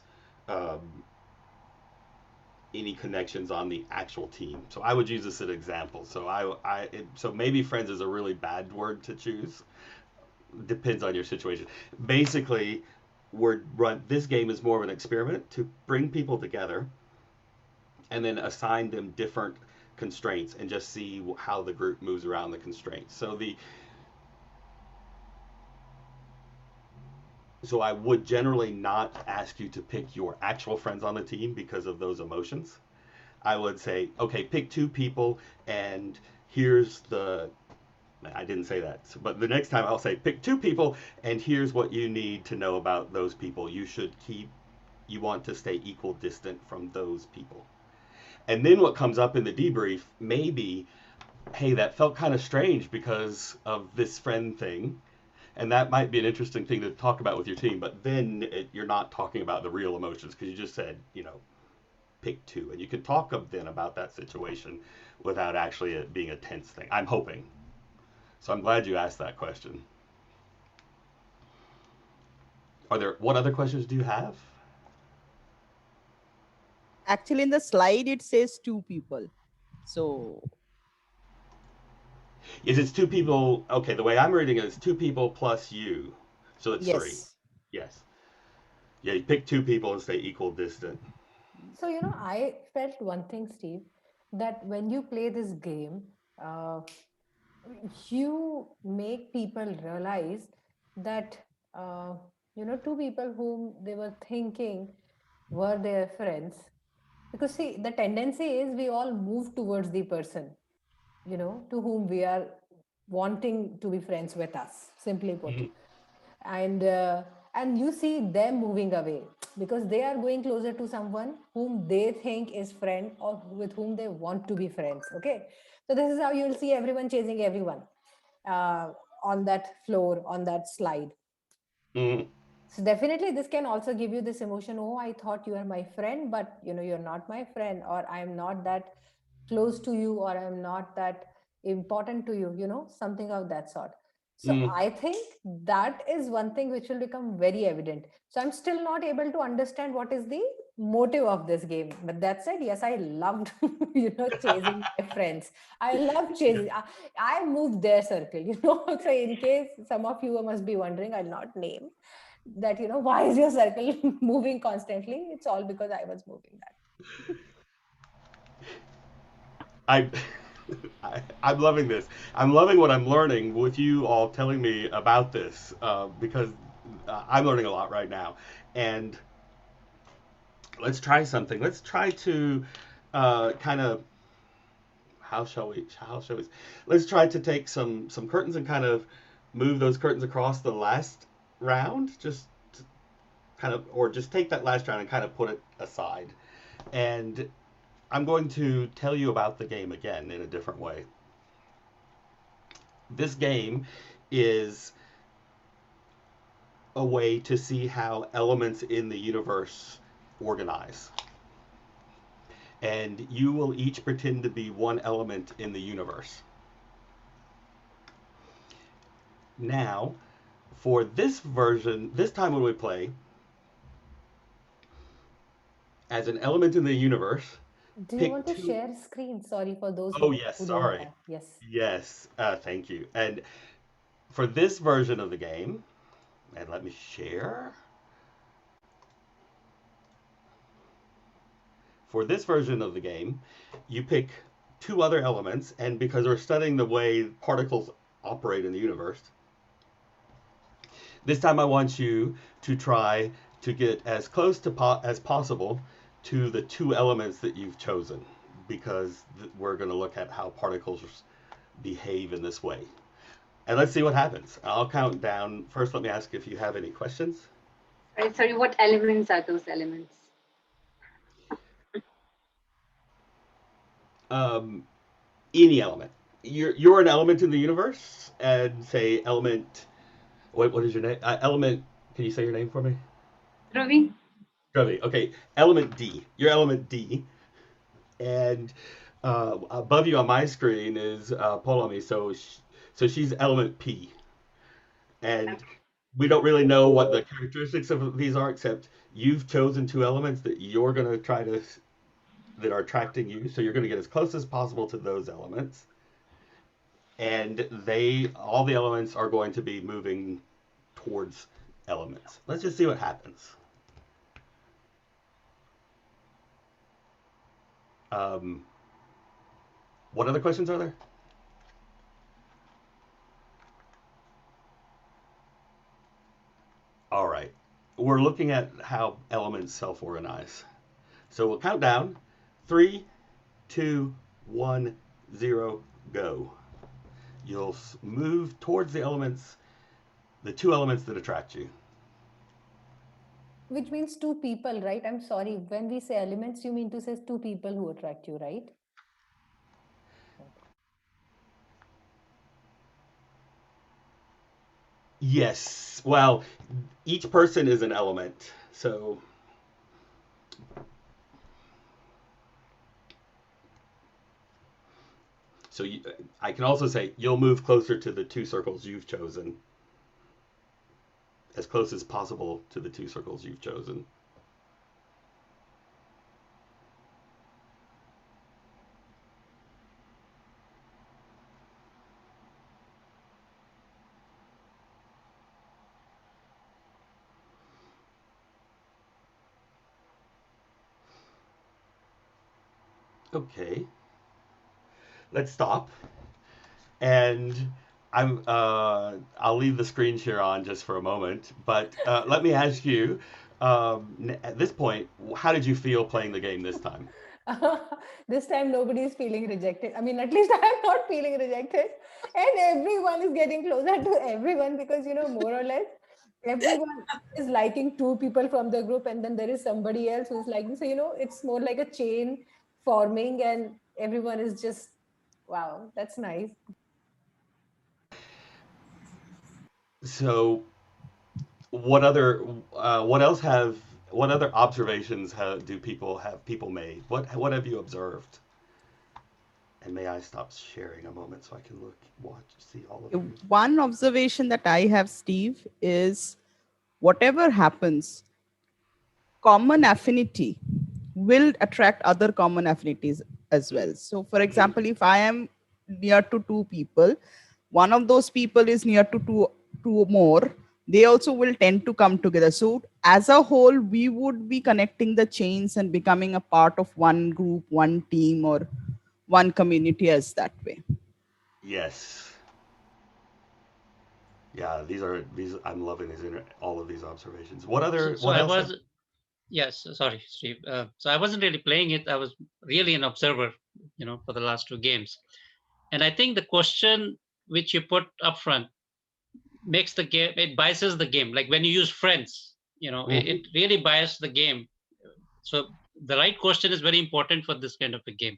um, any connections on the actual team. So I would use this as an example. So so maybe friends is a really bad word to choose. Depends on your situation. Basically, this game is more of an experiment to bring people together and then assign them different constraints and just see how the group moves around the constraints. So I would generally not ask you to pick your actual friends on the team because of those emotions. I would say, okay, pick two people, and here's the I didn't say that. But the next time I'll say pick two people, and here's what you need to know about those people. You want to stay equal distant from those people. And then what comes up in the debrief may be, hey, that felt kind of strange because of this friend thing. And that might be an interesting thing to talk about with your team. But then you're not talking about the real emotions because you just said, pick two. And you can talk then about that situation without actually it being a tense thing. I'm hoping. So I'm glad you asked that question. What other questions do you have? Actually, in the slide, it says two people. So Is it's two people? Okay, the way I'm reading it is two people plus you. So it's three. yes. Yes. Yeah, you pick two people and stay equal distant. So, I felt one thing, Steve, that when you play this game, uh, you make people realize that, two people whom they were thinking were their friends. Because, see, the tendency is we all move towards the person, to whom we are wanting to be friends with us, simply put. and and you see them moving away because they are going closer to someone whom they think is friend or with whom they want to be friends. Okay, so this is how you'll see everyone chasing everyone uh, on that floor, on that slide. Mm. So definitely this can also give you this emotion, oh, I thought you are my friend, but you're not my friend, or I'm not that close to you, or I'm not that important to you, something of that sort. So Mm. I think that is one thing which will become very evident. So I'm still not able to understand what is the motive of this game. But that said, yes, I loved, chasing my friends. I love chasing. I moved their circle, So in case some of you must be wondering, I'll not name that, why is your circle moving constantly? It's all because I was moving that. I, I'm loving this. I'm loving what I'm learning with you all telling me about this because I'm learning a lot right now. And let's try something. Let's try to kind of how shall we let's try to take some curtains and kind of move those curtains across the last round, just kind of, or just take that last round and kind of put it aside. And I'm going to tell you about the game again in a different way. This game is a way to see how elements in the universe organize. And you will each pretend to be one element in the universe. Now, for this version, this time when we play, as an element in the universe, Do you pick want to two. share screen? Sorry for those Oh, yes, who don't sorry. have. Yes. Yes, thank you. And for this version of the game, and let me share. For this version of the game, you pick two other elements, and because we're studying the way particles operate in the universe, this time I want you to try to get as close to as possible to the two elements that you've chosen, because we're going to look at how particles behave in this way. And let's see what happens. I'll count down. First, let me ask if you have any questions. Sorry, what elements are those elements? Any element. You're an element in the universe, and say element. What is your name? Element. Can you say your name for me? Ravi? Ravi. Okay. Element D. You're element D, and above you on my screen is Polomi. So she's element P, and we don't really know what the characteristics of these are, except you've chosen two elements that you're going to try to that are attracting you. So you're going to get as close as possible to those elements, and all the elements are going to be moving towards elements. Let's just see what happens. Um, what other questions are there? All right. We're looking at how elements self-organize. So we'll count down. 3, 2, 1, 0, go. You'll move towards the elements, the two elements that attract you. Which means two people, right? I'm sorry. When we say elements, you mean to say two people who attract you, right? Yes. Well, each person is an element. So I can also say you'll move closer to the two circles you've chosen, as close as possible to the two circles you've chosen. Okay. Let's stop. And I'll leave the screen share on just for a moment. But let me ask you, at this point, how did you feel playing the game this time? This time nobody is feeling rejected. I mean, at least I'm not feeling rejected. And everyone is getting closer to everyone because, more or less, everyone is liking two people from the group, and then there is somebody else who's liking. So, it's more like a chain forming, and everyone is just, wow, that's nice. So, what other observations do people made? What have you observed? And may I stop sharing a moment so I can see all of you? One observation that I have, Steve, is whatever happens, common affinity will attract other common affinities as well. So for example, if I am near to two people, one of those people is near to two more, they also will tend to come together. So as a whole, we would be connecting the chains and becoming a part of one group, one team, or one community as that way. Yes. Yeah, I'm loving all of these observations. What else? Yes, sorry, Steve. So I wasn't really playing it. I was really an observer, for the last two games. And I think the question which you put up front makes the game, it biases the game. Like when you use friends, it really biases the game. So the right question is very important for this kind of a game.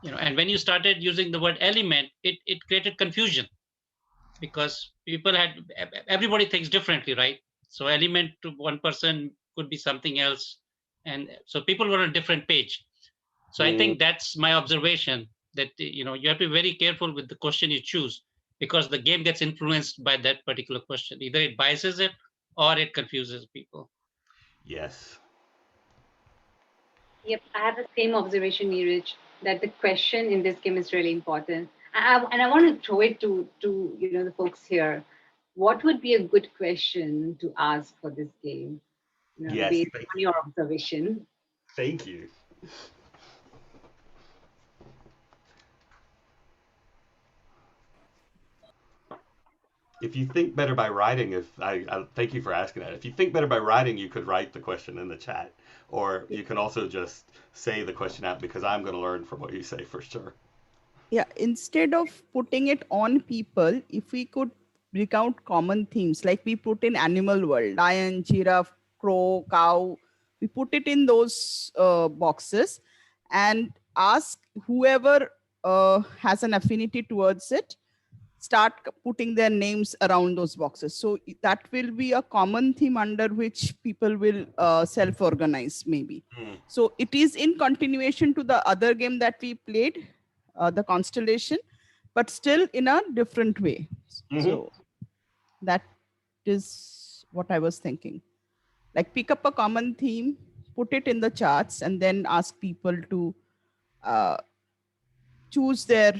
And when you started using the word element, it created confusion because everybody thinks differently, right? So element to one person could be something else. And so people were on a different page. So I think that's my observation, that, you have to be very careful with the question you choose, because the game gets influenced by that particular question. Either it biases it or it confuses people. Yes. Yep, I have the same observation, Neeraj, that the question in this game is really important. And I want to throw it to the folks here. What would be a good question to ask for this game, Yes, based on your observation? Thank you. If you think better by writing, I thank you for asking that. If you think better by writing, you could write the question in the chat, or you can also just say the question out, because I'm going to learn from what you say for sure. Yeah, instead of putting it on people, if we could recount common themes, like we put in animal world, lion, giraffe, crow, cow, we put it in those boxes and ask whoever has an affinity towards it, start putting their names around those boxes. So that will be a common theme under which people will self-organize maybe. So it is in continuation to the other game that we played, the constellation, but still in a different way. So that is what I was thinking. Like pick up a common theme, put it in the charts, and then ask people to choose their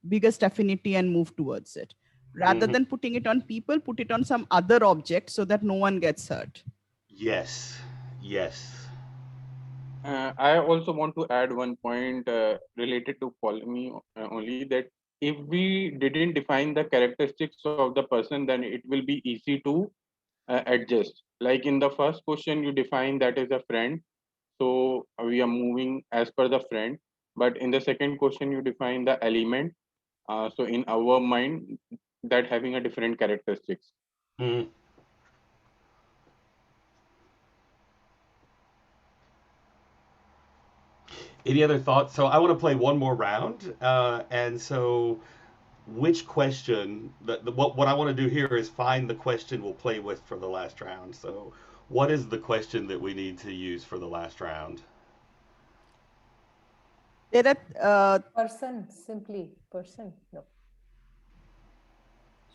biggest affinity and move towards it. Rather than putting it on people, put it on some other object so that no one gets hurt. Yes. Yes. I also want to add one point related to polygamy only, that if we didn't define the characteristics of the person, then it will be easy to adjust. Like in the first question, you define that is a friend. So we are moving as per the friend. But in the second question, you define the element. So in our mind, that having a different characteristics. Mm. Any other thoughts? So I want to play one more round, and so which question? What I want to do here is find the question we'll play with for the last round. So, what is the question that we need to use for the last round? There are Person, simply person. No.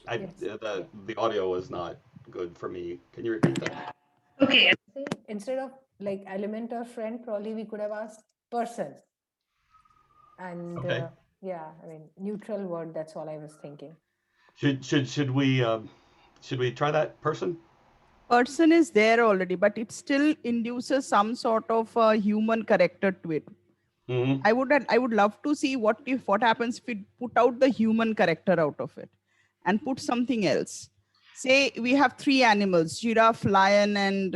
Yes. The audio is not good for me. Can you repeat that? Okay. Instead of like element or friend, probably we could have asked person. And Okay. yeah, I mean neutral word. That's all I was thinking. Should we try that person? person is there already, but it still induces some sort of human character to it. Mm-hmm. I would love to see what happens if we put out the human character out of it and put something else. Say we have three animals: giraffe, lion, and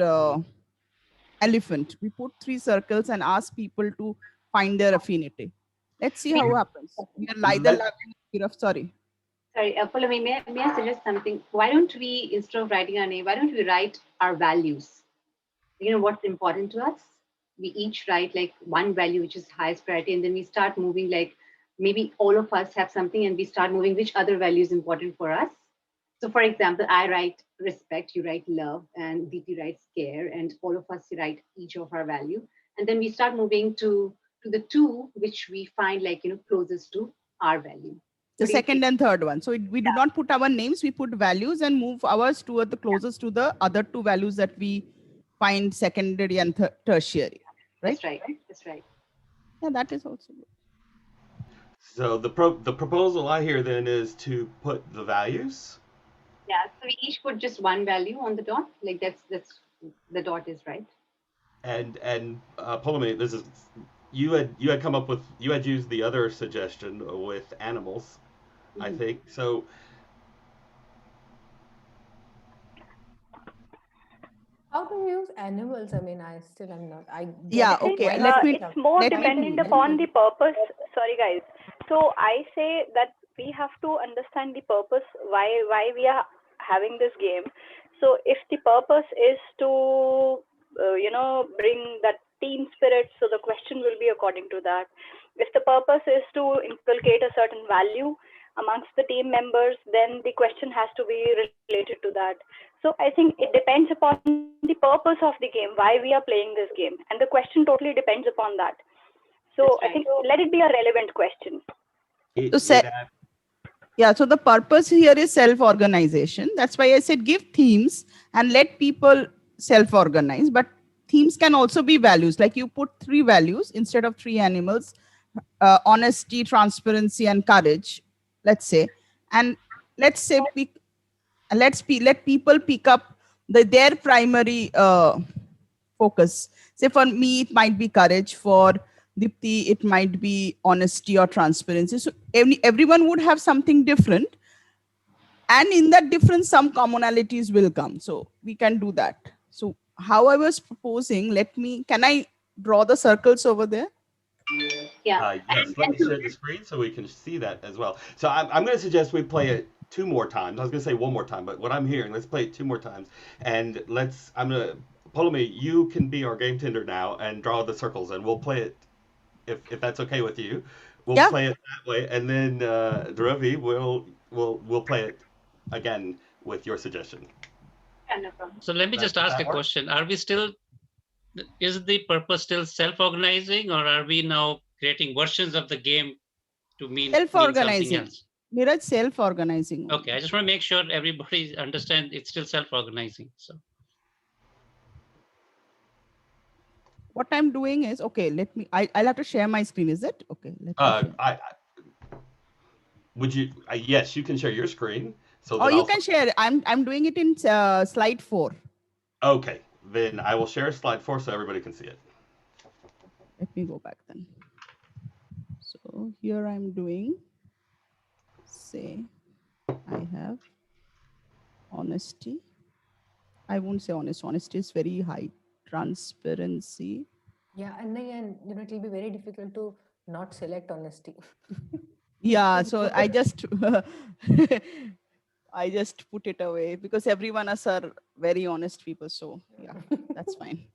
elephant. We put three circles and ask people to find their affinity. Let's see how happens. We are either Let- lion, giraffe. Sorry. Sorry, Pauline, may I suggest something? Why don't we, instead of writing our name, why don't we write our values? You know, what's important to us? We each write like one value, which is highest priority, and then we start moving like maybe all of us have something and we start moving which other value is important for us. So, for example, I write respect, you write love, and DP writes care, and all of us write each of our value. And then we start moving to the two which we find like, closest to our value. The What do you second think? and third one. So we do not put our names, we put values and move ours toward the closest to the other two values that we find secondary and tertiary. Right? That's right. That's right. Yeah, that is also good. So the proposal I hear then is to put the values. Yeah. So we each put just one value on the dot. Like that's the dot is right. And Ptolemy, this is you had come up with you had used the other suggestion with animals, I think. So How do you use animals? I mean, I still am not. I Yeah, get it. okay. Why Let not? me It's more let me dependent upon the purpose. Sorry, guys. So I say that we have to understand the purpose why we are having this game. So if the purpose is to bring that team spirit, so the question will be according to that. If the purpose is to inculcate a certain value amongst the team members, then the question has to be related to that. So I think it depends upon the purpose of the game, why we are playing this game, and the question totally depends upon that. So I think let it be a relevant question. Yeah, so the purpose here is self-organization. That's why I said give themes and let people self-organize. But themes can also be values. Like you put three values instead of three animals: honesty, transparency, and courage. Let's say, and let's say let people pick up their primary focus. Say for me, it might be courage. For Dipti, it might be honesty or transparency. So everyone would have something different. And in that difference, some commonalities will come. So we can do that. So how I was proposing, can I draw the circles over there? Yeah. Yes, let me share the screen so we can see that as well. So I'm going to suggest we play it two more times. I was going to say one more time, but what I'm hearing, let's play it two more times. And I'm going to, Ptolemy, you can be our game tender now and draw the circles, and we'll play it if that's okay with you. We'll play it that way, and then Dhruvi, we'll play it again with your suggestion. So let me just ask a question. Is the purpose still self-organizing, or are we now creating versions of the game to mean something Self-organizing. else? Neeraj, self-organizing. Okay, I just want to make sure everybody understands it's still self-organizing. So what I'm doing is, okay, I'll have to share my screen. Is it? Okay. Would you, yes, you can share your screen. So Or you can share. I'm doing it in slide 4. Okay, then I will share slide 4 so everybody can see it. Let me go back then. So here I'm doing, say, I have honesty. I won't say honest. Honesty is very high. Transparency. Yeah, and then it'll be very difficult to not select honesty. Yeah, so I just I just put it away because everyone us are very honest people. So yeah, that's fine.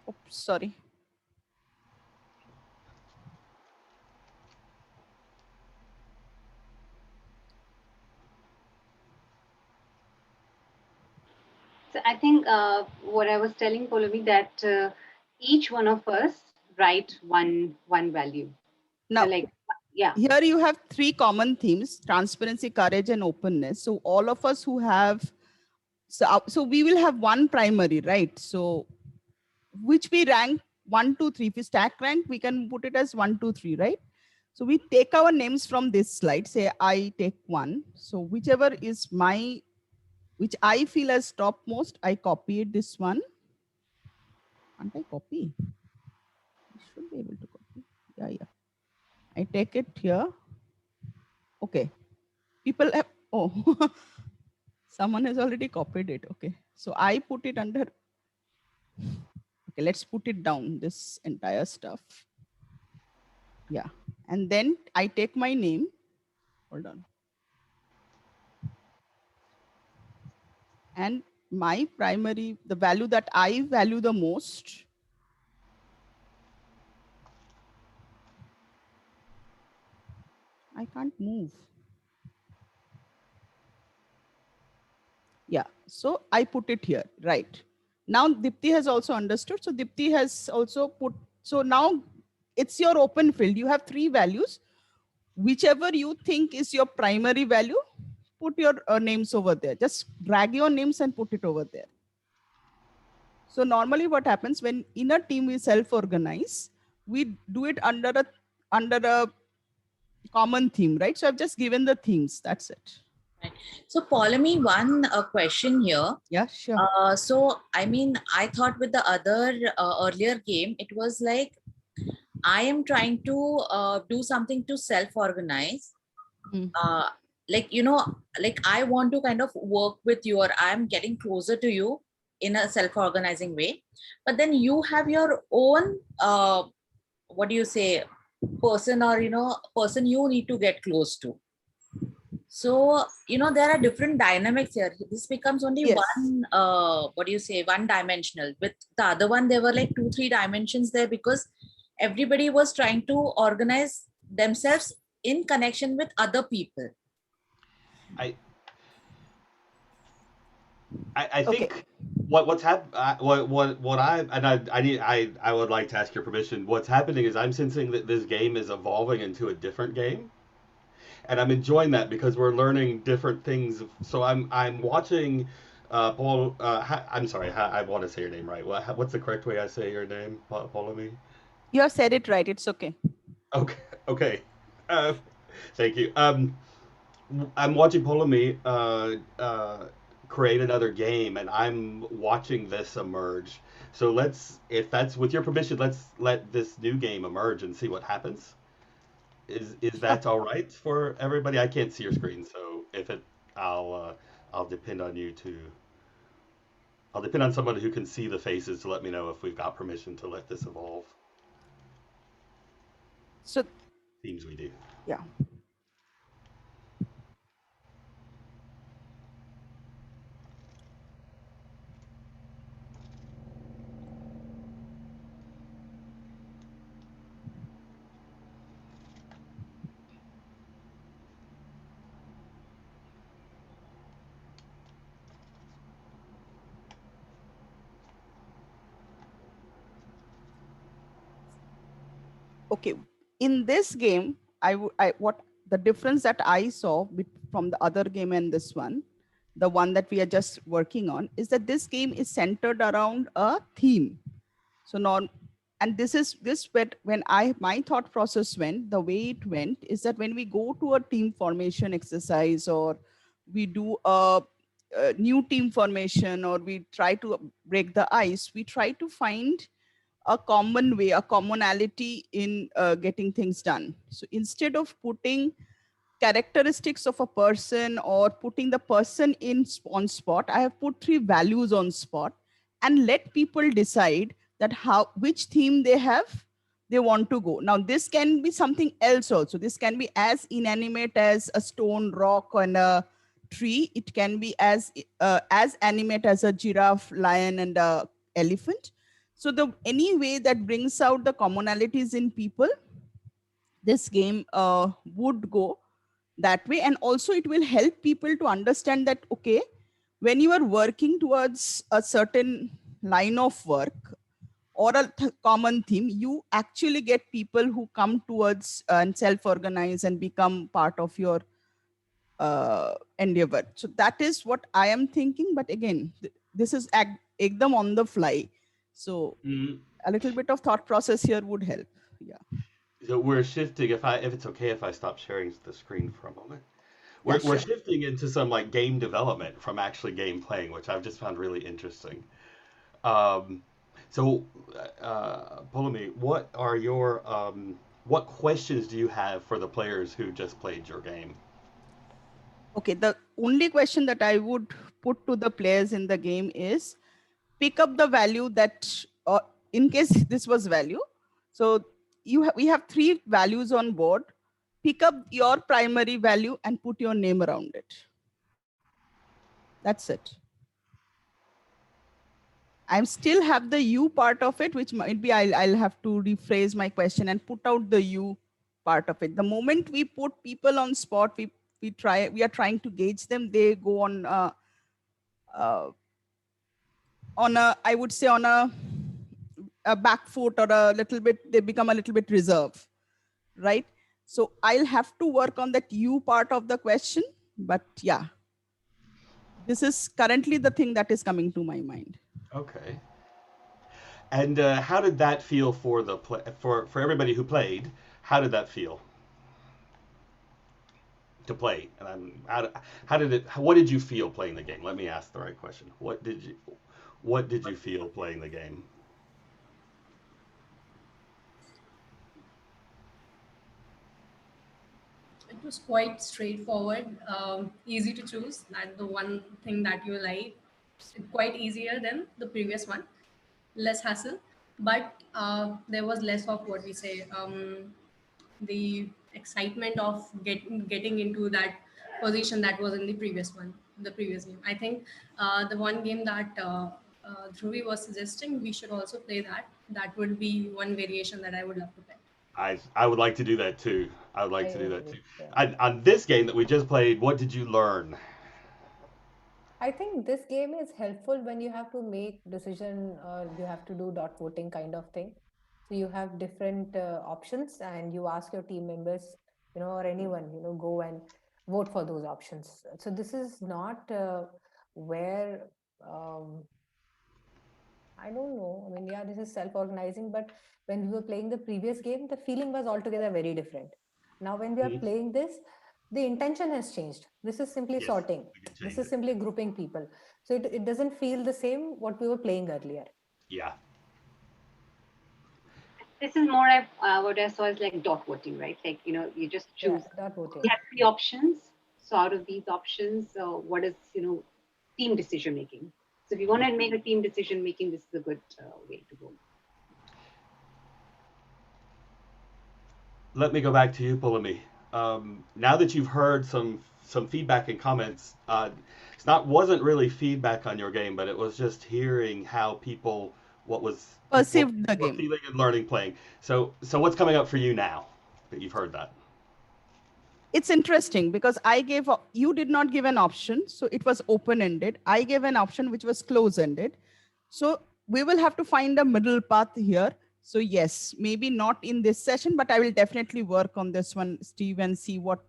Oops, sorry. So I think what I was telling Polomi that each one of us write one value. So Now, like, yeah. here you have three common themes: transparency, courage, and openness. So all of us who have, so we will have one primary, right? So which we rank 1, 2, 3. If we stack rank, we can put it as 1, 2, 3, right? So we take our names from this slide. Say I take 1. So whichever is my, which I feel as topmost, I copy it, this one. Can't I copy? I should be able to copy. Yeah. I take it here. Okay. People have, oh, someone has already copied it. Okay. So I put it under, okay, let's put it down, this entire stuff. Yeah. And then I take my name. Hold on. And my primary, the value that I value the most, I can't move. Yeah, so I put it here, right? Now Dipti has also understood. So Dipti has also put, so now it's your open field. You have 3 values. Whichever you think is your primary value, put your names over there. Just drag your names and put it over there. So normally what happens when in a team we self-organize, we do it under a common theme, right? So I've just given the themes, that's it. Right. So Polemy, one question here. Yeah, sure. So I mean, I thought with the other earlier game, it was like I am trying to do something to self-organize. Like, you know, like I want to kind of work with you, or I'm getting closer to you in a self-organizing way. But then you have your own, what do you say, person, or, you know, person you need to get close to. So, you know, there are different dynamics here. This becomes only one, what do you say, one dimensional. With the other one, there were like 2, 3 dimensions there because everybody was trying to organize themselves in connection with other people. I think what's I would like to ask your permission. What's happening is I'm sensing that this game is evolving into a different game, and I'm enjoying that because we're learning different things. So I'm watching Paul. I'm sorry, I want to say your name right. What's the correct way I say your name, Paulamy? You have said it right. It's okay. Okay. Thank you. I'm watching Polemy create another game, and I'm watching this emerge. So if that's with your permission, let's let this new game emerge and see what happens. Is that all right for everybody? I can't see your screen, so if it, I'll depend on you to. I'll depend on someone who can see the faces to let me know if we've got permission to let this evolve. So seems we do. Yeah. Okay, in this game, what the difference that I saw from the other game and this one, the one that we are just working on, is that this game is centered around a theme. So and this when my thought process went, the way it went is that when we go to a team formation exercise, or we do a new team formation, or we try to break the ice, we try to find a common way, a commonality in getting things done. So instead of putting characteristics of a person or putting the person on spot, I have put 3 values on spot and let people decide that which theme they have they want to go. Now, this can be something else also. This can be as inanimate as a stone, rock, and a tree. It can be as animate as a giraffe, lion, and a elephant. So any way that brings out the commonalities in people, this game would go that way. And also it will help people to understand that, okay, when you are working towards a certain line of work or a common theme, you actually get people who come towards and self-organize and become part of your endeavor. So that is what I am thinking. But again, this is ekdam on the fly. So a little bit of thought process here would help. Yeah. So we're shifting. If it's okay if I stop sharing the screen for a moment, we're sure. shifting into some like game development from actually game playing, which I've just found really interesting. So, Polomi, what questions do you have for the players who just played your game? Okay, the only question that I would put to the players in the game is pick up the value that, in case this was value. So we have 3 values on board. Pick up your primary value and put your name around it. That's it. I still have the you part of it, which might be I'll have to rephrase my question and put out the you part of it. The moment we put people on spot, we are trying to gauge them. They go on I would say on a back foot, or a little bit, they become a little bit reserved, right? So I'll have to work on that you part of the question. But yeah, this is currently the thing that is coming to my mind. Okay. And how did that feel for for everybody who played? How did that feel to play? And what did you feel playing the game? Let me ask the right question. What did you feel playing the game? It was quite straightforward, easy to choose. That's the one thing that you like. It's quite easier than the previous one, less hassle, but there was less of what we say, the excitement of getting into that position that was in the previous one, the previous game. I think the one game that Dhruvi was suggesting, we should also play that. That would be one variation that I would love to play. I would like to do that too. I would like I to do that agree. too. Yeah. On this game that we just played, what did you learn? I think this game is helpful when you have to make decision, or you have to do dot voting kind of thing. So you have different options, and you ask your team members, or anyone, go and vote for those options. So this is not where I don't know. I mean, yeah, this is self-organizing, but when we were playing the previous game, the feeling was altogether very different. Now, when we are playing this, the intention has changed. This is simply sorting. This is simply grouping people. So it doesn't feel the same what we were playing earlier. Yeah. This is more of what I saw is like dot voting, right? Like, you just choose. Yeah, dot voting. You have 3 options. So out of these options, what is, team decision making? So if you want to make a team decision making, this is a good way to go. Let me go back to you, Pulumi. Now that you've heard some feedback and comments, wasn't really feedback on your game, but it was just hearing how people perceived the game, feeling and learning playing. So what's coming up for you now that you've heard that? It's interesting because you did not give an option, so it was open-ended. I gave an option which was close-ended. So we will have to find a middle path here. So yes, maybe not in this session, but I will definitely work on this one, Steve, and see what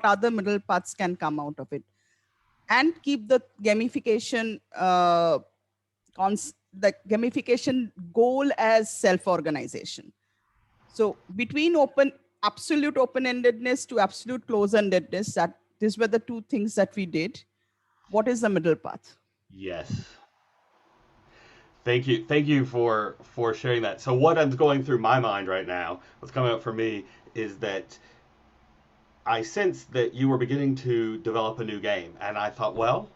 other middle paths can come out of it, and keep the gamification the gamification goal as self-organization. So between absolute open-endedness to absolute close-endedness, that these were the 2 things that we did. What is the middle path? Yes. Thank you for sharing that. So what's going through my mind right now, what's coming up for me, is that I sensed that you were beginning to develop a new game, and I thought, well,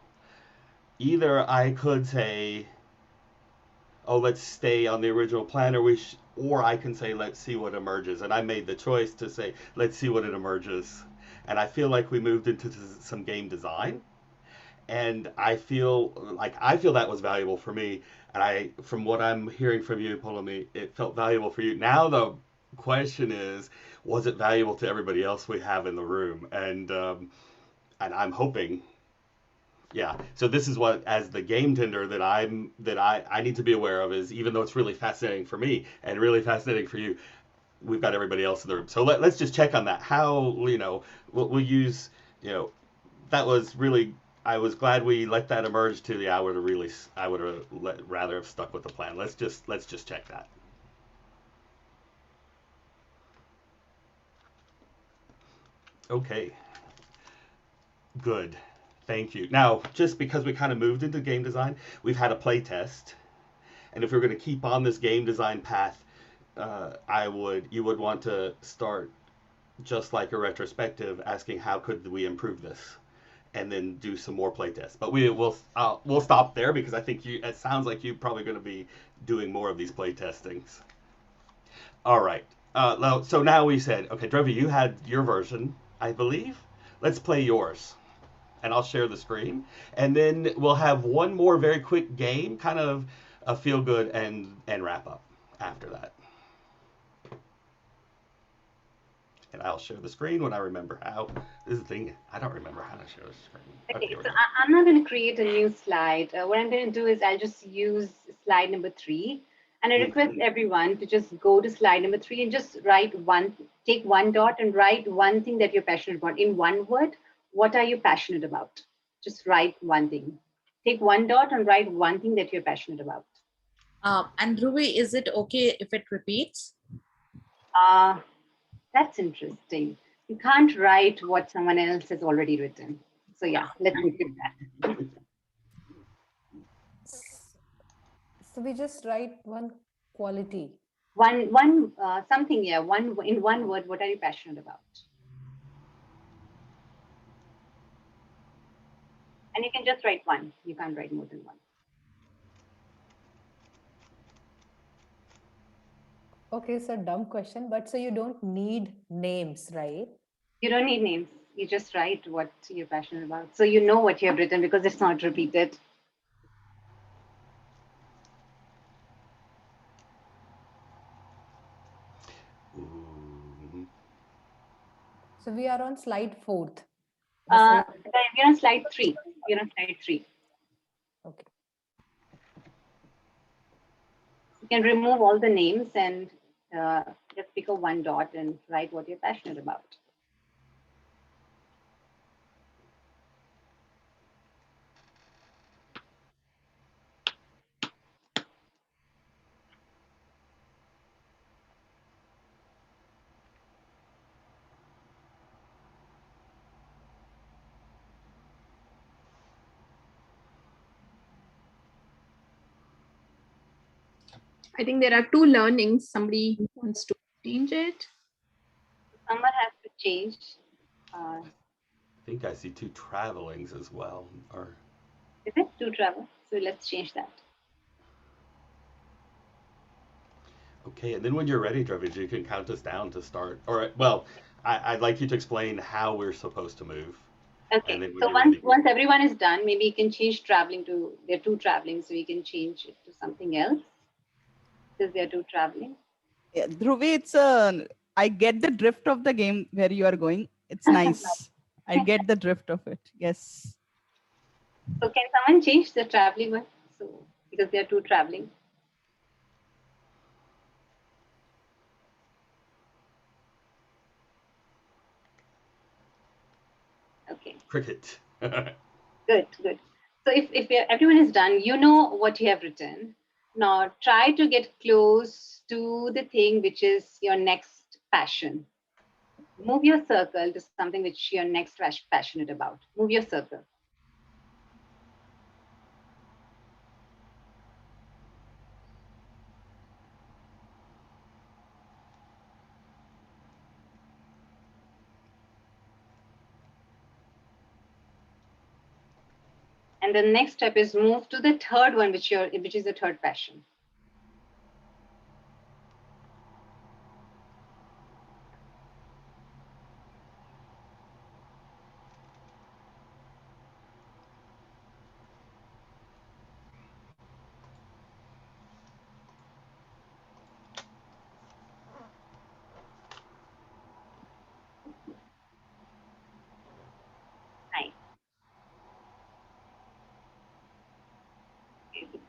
either I could say, oh, let's stay on the original plan, or I can say, let's see what emerges. And I made the choice to say, let's see what it emerges. And I feel like we moved into some game design, and I feel that was valuable for me. And from what I'm hearing from you, Polomi, it felt valuable for you. Now the question is, was it valuable to everybody else we have in the room? And I'm hoping, yeah. So this is what, as the game tender, that I need to be aware of, is even though it's really fascinating for me and really fascinating for you, we've got everybody else in the room. So let's just check on that. How, we'll use, that was really, I was glad we let that emerge to I would have rather have stuck with the plan. Let's just check that. Okay. Good. Thank you. Now, just because we kind of moved into game design, we've had a play test. And if we're going to keep on this game design path, you would want to start just like a retrospective, asking how could we improve this, and then do some more play tests. But we'll stop there, because I think it sounds like you're probably going to be doing more of these play testings. All right. So now we said, okay, Drevi, you had your version, I believe. Let's play yours, and I'll share the screen, and then we'll have one more very quick game, kind of a feel good, and wrap up after that. And I'll share the screen when I remember how. This is the thing, I don't remember how to share the screen. Okay, so I'm not going to create a new slide. What I'm going to do is I'll just use slide number 3. And I request everyone to just go to slide number 3 and just take one dot and write one thing that you're passionate about. In one word, what are you passionate about? Just write one thing. Take one dot and write one thing that you're passionate about. And Dhruvi, is it okay if it repeats? That's interesting. You can't write what someone else has already written. So yeah, let's look at that. So we just write one quality. Something, yeah. In one word, what are you passionate about? And you can just write one. You can't write more than one. Okay, so dumb question, but so you don't need names, right? You don't need names. You just write what you're passionate about. So you know what you have written because it's not repeated. So we are on slide 4. We're on slide 3. We're on slide 3. Okay. You can remove all the names and just pick a one dot and write what you're passionate about. I think there are 2 learnings. Somebody wants to change it. Someone has to change. I think I see 2 travelings as well. Or is it 2 travel? So let's change that. Okay, and then when you're ready, Drevi, you can count us down to start. Or, well, I'd like you to explain how we're supposed to move. Okay, so once everyone is done, maybe you can change traveling to, there are 2 traveling, so you can change it to something else. Because there are 2 traveling. Yeah, Dhruvi, I get the drift of the game where you are going. It's nice. I get the drift of it. Yes. So can someone change the traveling one? So because there are 2 traveling. Okay. Cricket. Good. So if everyone is done, you know what you have written. Now try to get close to the thing which is your next passion. Move your circle to something which you're next passionate about. Move your circle. And the next step is move to the third one, which is the third passion.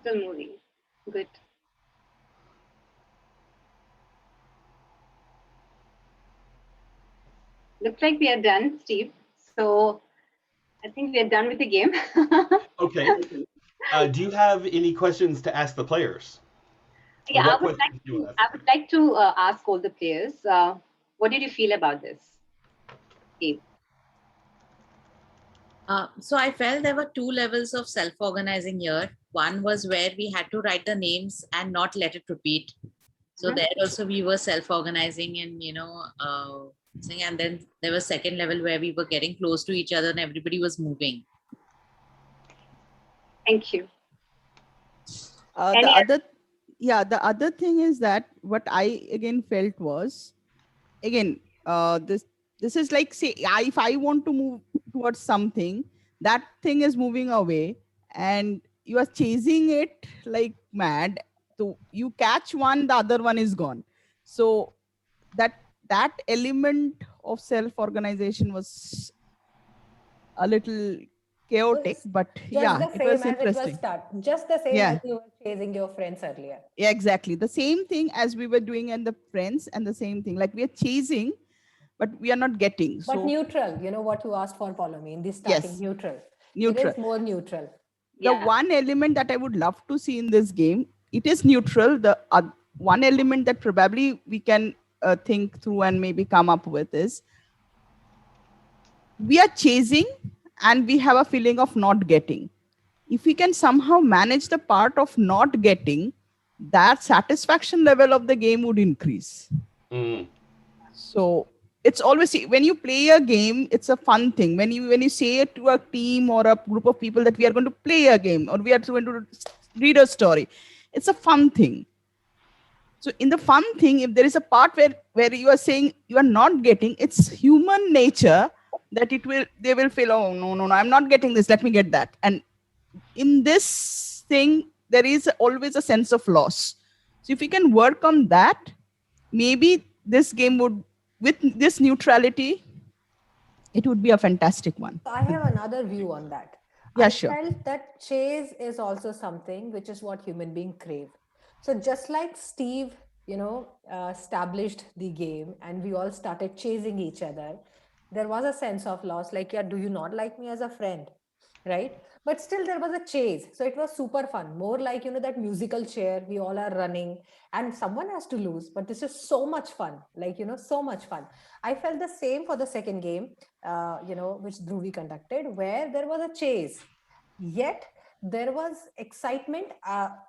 Still moving. Good. Looks like we are done, Steve. So I think we are done with the game. Okay. Do you have any questions to ask the players? Or Yeah, what questions do you want to I ask? would like to ask all the players, what did you feel about this game? So I felt there were two levels of self-organizing here. One was where we had to write the names and not let it repeat. So there also we were self-organizing and and then there was second level where we were getting close to each other and everybody was moving. Thank you. The other thing is that what I again felt was, again, this is like, say, if I want to move towards something, that thing is moving away and you are chasing it like mad. So you catch one, the other one is gone. So that element of self-organization was a little chaotic, but Just yeah, the it same was as it was interesting. start. Just the same Yeah. as you were chasing your friends earlier. Yeah, exactly. The same thing as we were doing in the friends, and the same thing. Like we are chasing, but we are not getting. But So neutral, what you asked for, follow me in the starting, yes, neutral. neutral. It is more neutral. The one element that I would love to see in this game, it is neutral. The one element that probably we can think through and maybe come up with is, we are chasing and we have a feeling of not getting. If we can somehow manage the part of not getting, that satisfaction level of the game would increase. So it's always, when you play a game, it's a fun thing. When you say it to a team or a group of people that we are going to play a game or we are going to read a story, it's a fun thing. So in the fun thing, if there is a part where you are saying you are not getting, it's human nature that they will feel, oh no, I'm not getting this, let me get that. And in this thing, there is always a sense of loss. So if we can work on that, maybe this game would, with this neutrality, it would be a fantastic one. I have another view on that. Yeah, I sure. felt that chase is also something which is what human beings crave. So just like Steve, established the game and we all started chasing each other, there was a sense of loss. Like, yeah, do you not like me as a friend? Right? But still there was a chase. So it was super fun. More like, that musical chair, we all are running and someone has to lose. But this is so much fun. Like, so much fun. I felt the same for the second game, which Dhruvi conducted, where there was a chase. Yet there was excitement.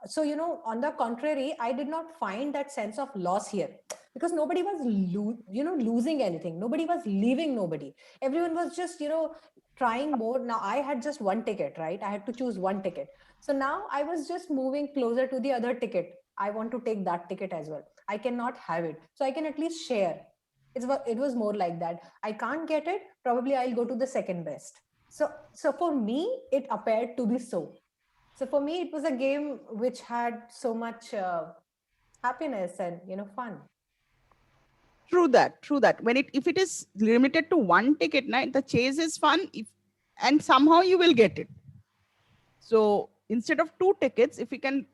So, on the contrary, I did not find that sense of loss here because nobody was, losing anything. Nobody was leaving nobody. Everyone was just, trying more. Now I had just one ticket, right? I had to choose one ticket. So now I was just moving closer to the other ticket. I want to take that ticket as well. I cannot have it. So I can at least share. It was more like that. I can't get it. Probably I'll go to the second best. So for me, it appeared to be so. So for me, it was a game which had so much happiness and fun. True that. If it is limited to one ticket, the chase is fun. And somehow you will get it. So instead of two tickets, if we can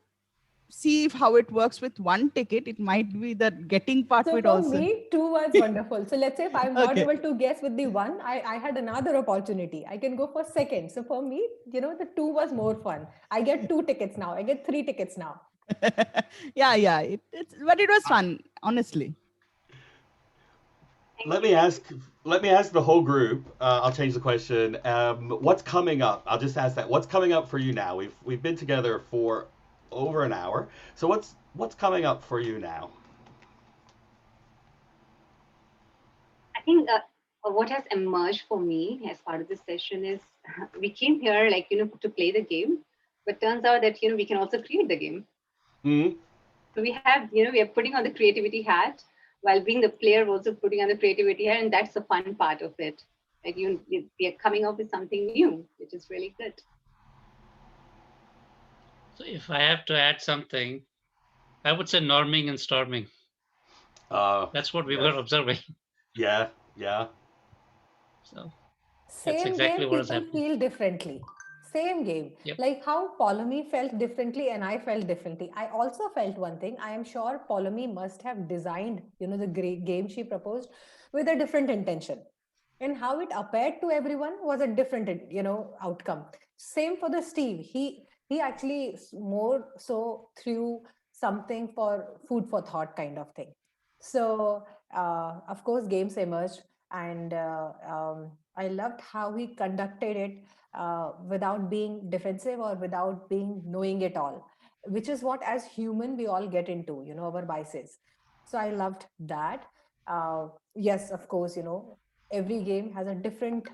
see how it works with one ticket, it might be that getting part So would for also. me, two was wonderful. So let's say if I'm not Okay. able to guess with the one, I had another opportunity. I can go for second. So for me, the two was more fun. I get 2 tickets now. I get 3 tickets now. Yeah. But it was fun, honestly. Let me ask the whole group. I'll change the question. What's coming up? I'll just ask that. What's coming up for you now? We've been together for over an hour. So what's coming up for you now? I think what has emerged for me as part of this session is we came here to play the game, but turns out that we can also create the game. Mm-hmm. So we have we are putting on the creativity hat while being the player, also putting on the creativity hat, and that's the fun part of it. Like we are coming up with something new, which is really good. So if I have to add something, I would say norming and storming. That's what we were observing. Yeah. So same exactly game, what is people happening. feel differently. Same game. Yep. Like how Ptolemy felt differently and I felt differently. I also felt one thing. I am sure Ptolemy must have designed, the great game she proposed with a different intention. And how it appeared to everyone was a different, outcome. Same for the Steve. He actually more so threw something for food for thought kind of thing. So of course, games emerged, and I loved how he conducted it without being defensive or without being knowing it all, which is what as human we all get into, our biases. So I loved that. Yes, of course, every game has a different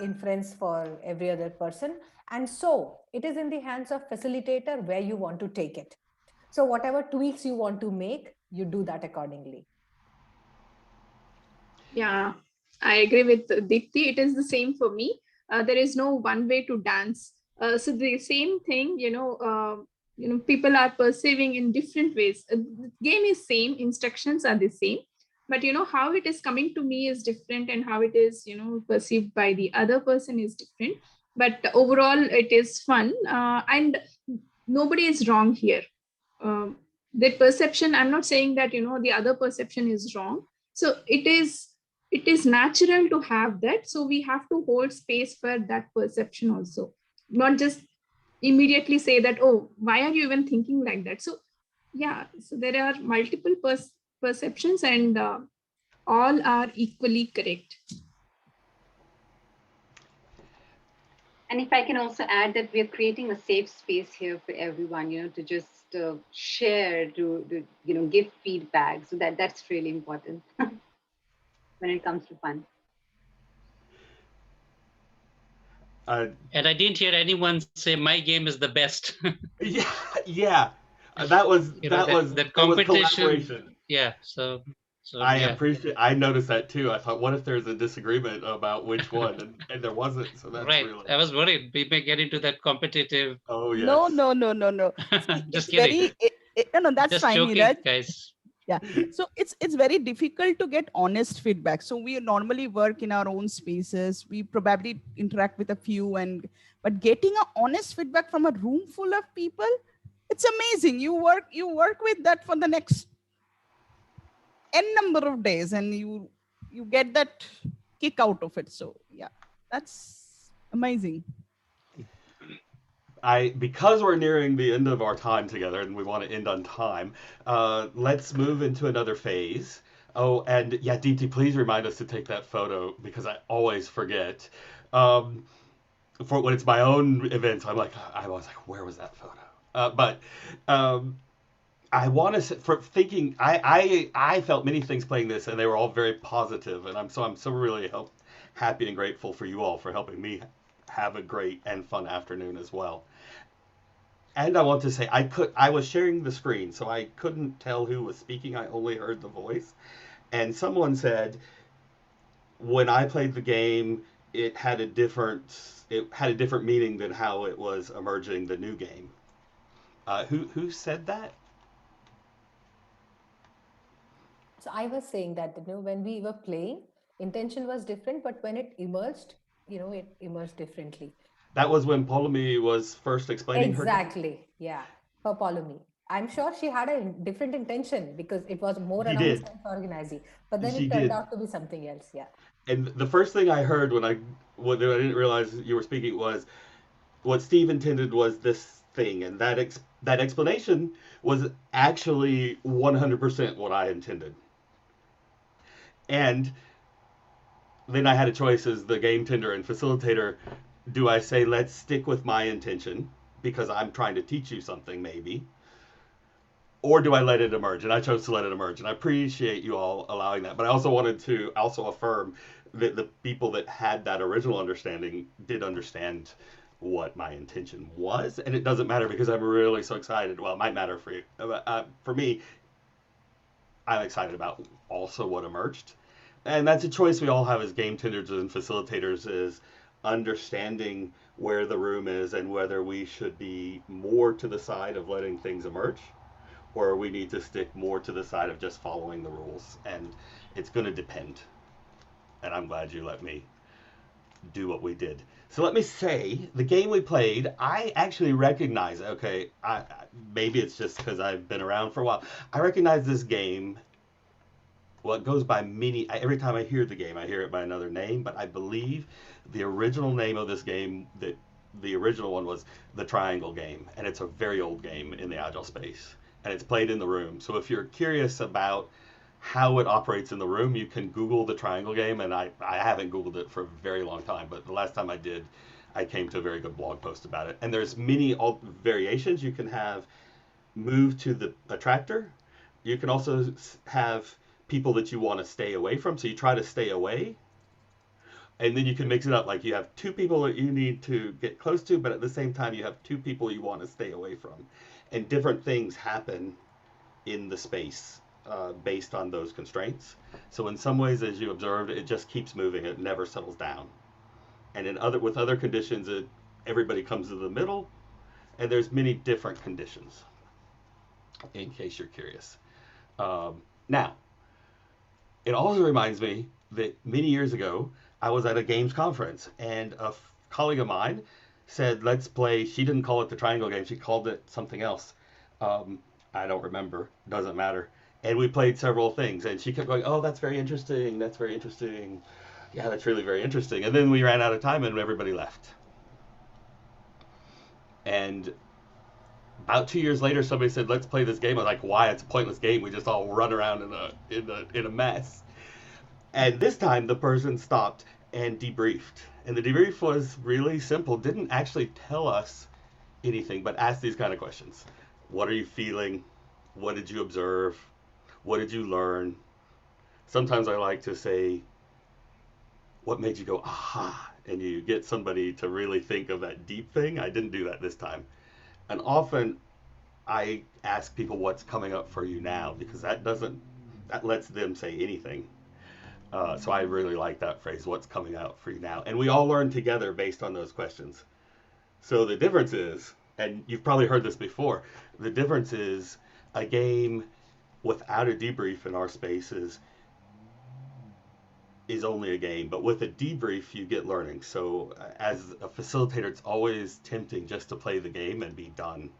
inference for every other person, and so it is in the hands of facilitator where you want to take it. So whatever tweaks you want to make, you do that accordingly. Yeah, I agree with Dipti. It is the same for me. There is no one way to dance. So the same thing, people are perceiving in different ways. The game is same, instructions are the same, but how it is coming to me is different, and how it is perceived by the other person is different. But overall, it is fun, and nobody is wrong here. The perception, I'm not saying that the other perception is wrong. So it is natural to have that, so we have to hold space for that perception also, not just immediately say that, oh, why are you even thinking like that? So yeah, so there are multiple perceptions, and all are equally correct. And if I can also add that we are creating a safe space here for everyone, to just share, to give feedback. So that's really important when it comes to fun. And I didn't hear anyone say my game is the best. Yeah. That was that competition. collaboration. Yeah. So I yeah. appreciate. I noticed that too. I thought, what if there's a disagreement about which one, and there wasn't. So that's Right. really. I was worried we may get into that competitive. Oh yes. No. See, Just it's kidding. no, that's Just fine, joking, Neeraj. guys. Yeah. So it's very difficult to get honest feedback. So we normally work in our own spaces. We probably interact with a few, but getting a honest feedback from a room full of people, it's amazing. You work with that for the next n number of days, and you get that kick out of it. So yeah, that's amazing. Because we're nearing the end of our time together and we want to end on time, let's move into another phase. Oh, and yeah, Deepti, please remind us to take that photo because I always forget. For when it's my own events, I was like, where was that photo? But I want to for thinking I felt many things playing this and they were all very positive, and I'm so really happy and grateful for you all for helping me have a great and fun afternoon as well. And I want to say I was sharing the screen, so I couldn't tell who was speaking. I only heard the voice. And someone said when I played the game, it had a different meaning than how it was emerging the new game. Who said that? So I was saying that, when we were playing, intention was different, but when it emerged, it emerged differently. That was when Ptolemy was first explaining her game? Exactly. Yeah. For Ptolemy. I'm sure she had a different intention because it was more She announced did. and organizing, but then She it turned did. out to be something else. Yeah. And the first thing I heard when I didn't realize you were speaking was what Steve intended was this thing, and that explanation was actually 100% what I intended. And then I had a choice as the game tender and facilitator. Do I say, let's stick with my intention because I'm trying to teach you something, maybe? Or do I let it emerge? And I chose to let it emerge. And I appreciate you all allowing that. But I also wanted to affirm that the people that had that original understanding did understand what my intention was. And it doesn't matter because I'm really so excited. Well, it might matter for you. For me, I'm excited about also what emerged. And that's a choice we all have as game tenders and facilitators, is understanding where the room is and whether we should be more to the side of letting things emerge or we need to stick more to the side of just following the rules. And it's going to depend. And I'm glad you let me do what we did. So let me say, the game we played, I actually recognize. Okay, maybe it's just because I've been around for a while. I recognize this game. Well, it goes by many. Every time I hear the game, I hear it by another name. But I believe the original name of this game, that the original one was the Triangle game, and it's a very old game in the Agile space, and it's played in the room. So if you're curious about how it operates in the room, you can Google the Triangle game, and I haven't Googled it for a very long time, but the last time I did, I came to a very good blog post about it. And there's many variations. You can have move to the attractor. You can also have people that you want to stay away from, so you try to stay away. And then you can mix it up, like you have two people that you need to get close to, but at the same time you have two people you want to stay away from. And different things happen in the space based on those constraints. So in some ways, as you observed, it just keeps moving. It never settles down. And with other conditions, everybody comes to the middle, and there's many different conditions, in case you're curious. Now, it also reminds me that many years ago, I was at a games conference, and a colleague of mine said, let's play. She didn't call it the Triangle game. She called it something else. I don't remember. Doesn't matter. And we played several things, and she kept going, oh, that's very interesting. That's very interesting. Yeah, that's really very interesting. And then we ran out of time, and everybody left. And about 2 years later, somebody said, let's play this game. I was like, why? It's a pointless game. We just all run around in a mess. And this time, the person stopped and debriefed. And the debrief was really simple. Didn't actually tell us anything, but asked these kind of questions. What are you feeling? What did you observe? What did you learn? Sometimes I like to say, what made you go, aha? And you get somebody to really think of that deep thing. I didn't do that this time. And often I ask people what's coming up for you now, because that lets them say anything. So I really like that phrase, what's coming out for you now. And we all learn together based on those questions. So the difference is, and you've probably heard this before, the difference is a game without a debrief in our spaces is only a game, but with a debrief you get learning. So as a facilitator, it's always tempting just to play the game and be done,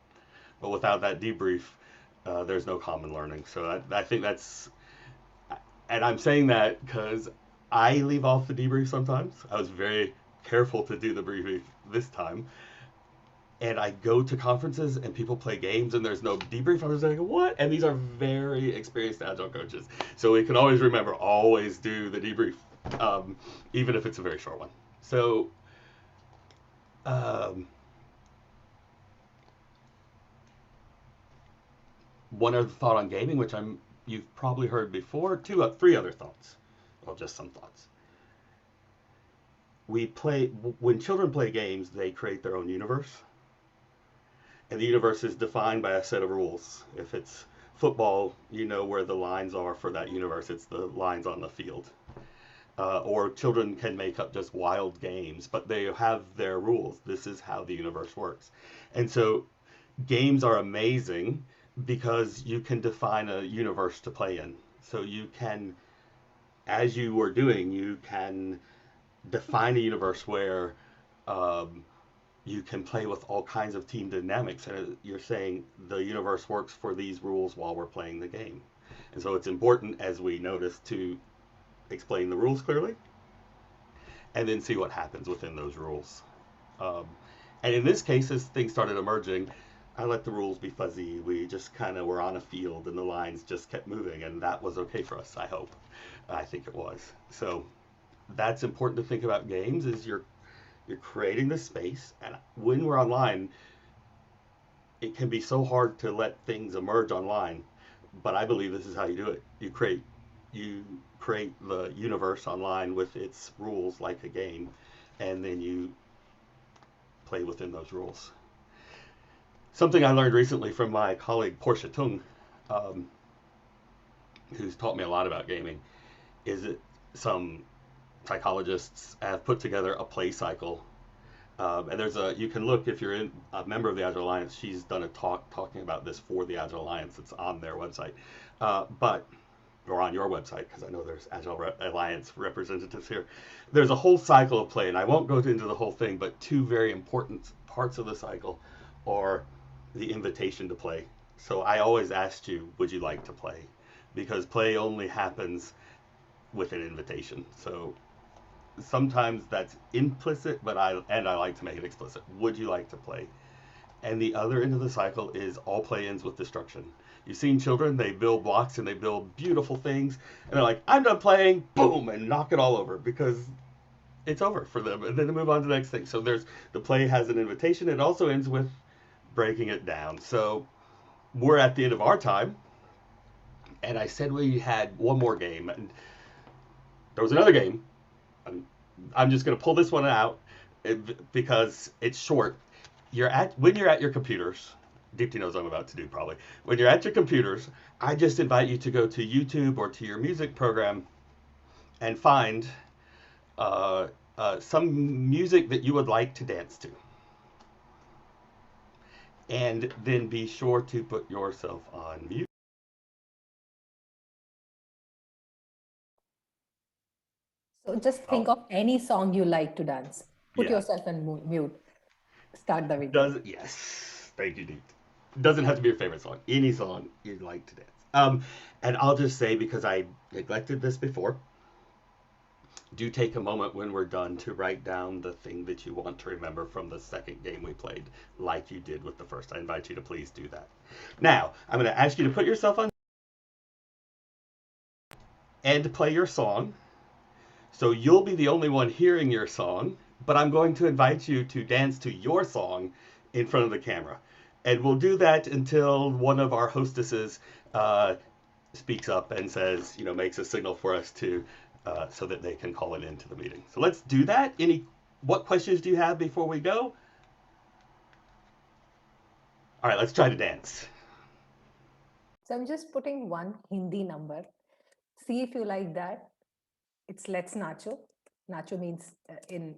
but without that debrief there's no common learning. So I think that's, and I'm saying that because I leave off the debrief sometimes. I was very careful to do the briefing this time, and I go to conferences and people play games and there's no debrief. I was like, what? And these are very experienced Agile coaches. So we can always remember, always do the debrief, even if it's a very short one. So one other thought on gaming, which you've probably heard before, three other thoughts. Well, just some thoughts. When children play games, they create their own universe. And the universe is defined by a set of rules. If it's football, you know where the lines are for that universe. It's the lines on the field. Or children can make up just wild games, but they have their rules. This is how the universe works. And so games are amazing because you can define a universe to play in. So you can, as you were doing, you can define a universe where you can play with all kinds of team dynamics, and you're saying the universe works for these rules while we're playing the game. And so it's important, as we notice, to explain the rules clearly and then see what happens within those rules. And in this case, as things started emerging, I let the rules be fuzzy. We just kind of were on a field and the lines just kept moving, and that was okay for us, I hope. I think it was. So that's important to think about games, is you're creating the space, and when we're online, it can be so hard to let things emerge online, but I believe this is how you do it. You create the universe online with its rules like a game, and then you play within those rules. Something I learned recently from my colleague Portia Tung, who's taught me a lot about gaming, is that some psychologists have put together a play cycle. And you can look, if you're a member of the Agile Alliance, she's done a talk talking about this for the Agile Alliance. It's on their website. But or on your website, because I know there's Agile Alliance representatives here, there's a whole cycle of play, and I won't go into the whole thing, but two very important parts of the cycle are the invitation to play. So I always asked you, would you like to play? Because play only happens with an invitation. So sometimes that's implicit, but I like to make it explicit. Would you like to play? And the other end of the cycle is all play ends with destruction. You've seen children, they build blocks and they build beautiful things, and they're like, I'm done playing, boom, and knock it all over because it's over for them, and then they move on to the next thing. So the play has an invitation. It also ends with breaking it down. So we're at the end of our time, and I said we had one more game, and there was another game. I'm just going to pull this one out because it's short. When you're at your computers, Deepti knows what I'm about to do probably. When you're at your computers, I just invite you to go to YouTube or to your music program and find some music that you would like to dance to. And then be sure to put yourself on mute. So just think of any song you like to dance. Put Yeah. yourself on mute. Start the video. Yes. Thank you, Deep. Doesn't have to be your favorite song. Any song you'd like to dance. And I'll just say, because I neglected this before, do take a moment when we're done to write down the thing that you want to remember from the second game we played, like you did with the first. I invite you to please do that. Now, I'm going to ask you to put yourself on and play your song. So you'll be the only one hearing your song, but I'm going to invite you to dance to your song in front of the camera. And we'll do that until one of our hostesses speaks up and says, makes a signal for us to, so that they can call it into the meeting. So let's do that. What questions do you have before we go? All right, let's try to dance. So I'm just putting one Hindi number. See if you like that. It's Let's Nacho. Nacho means in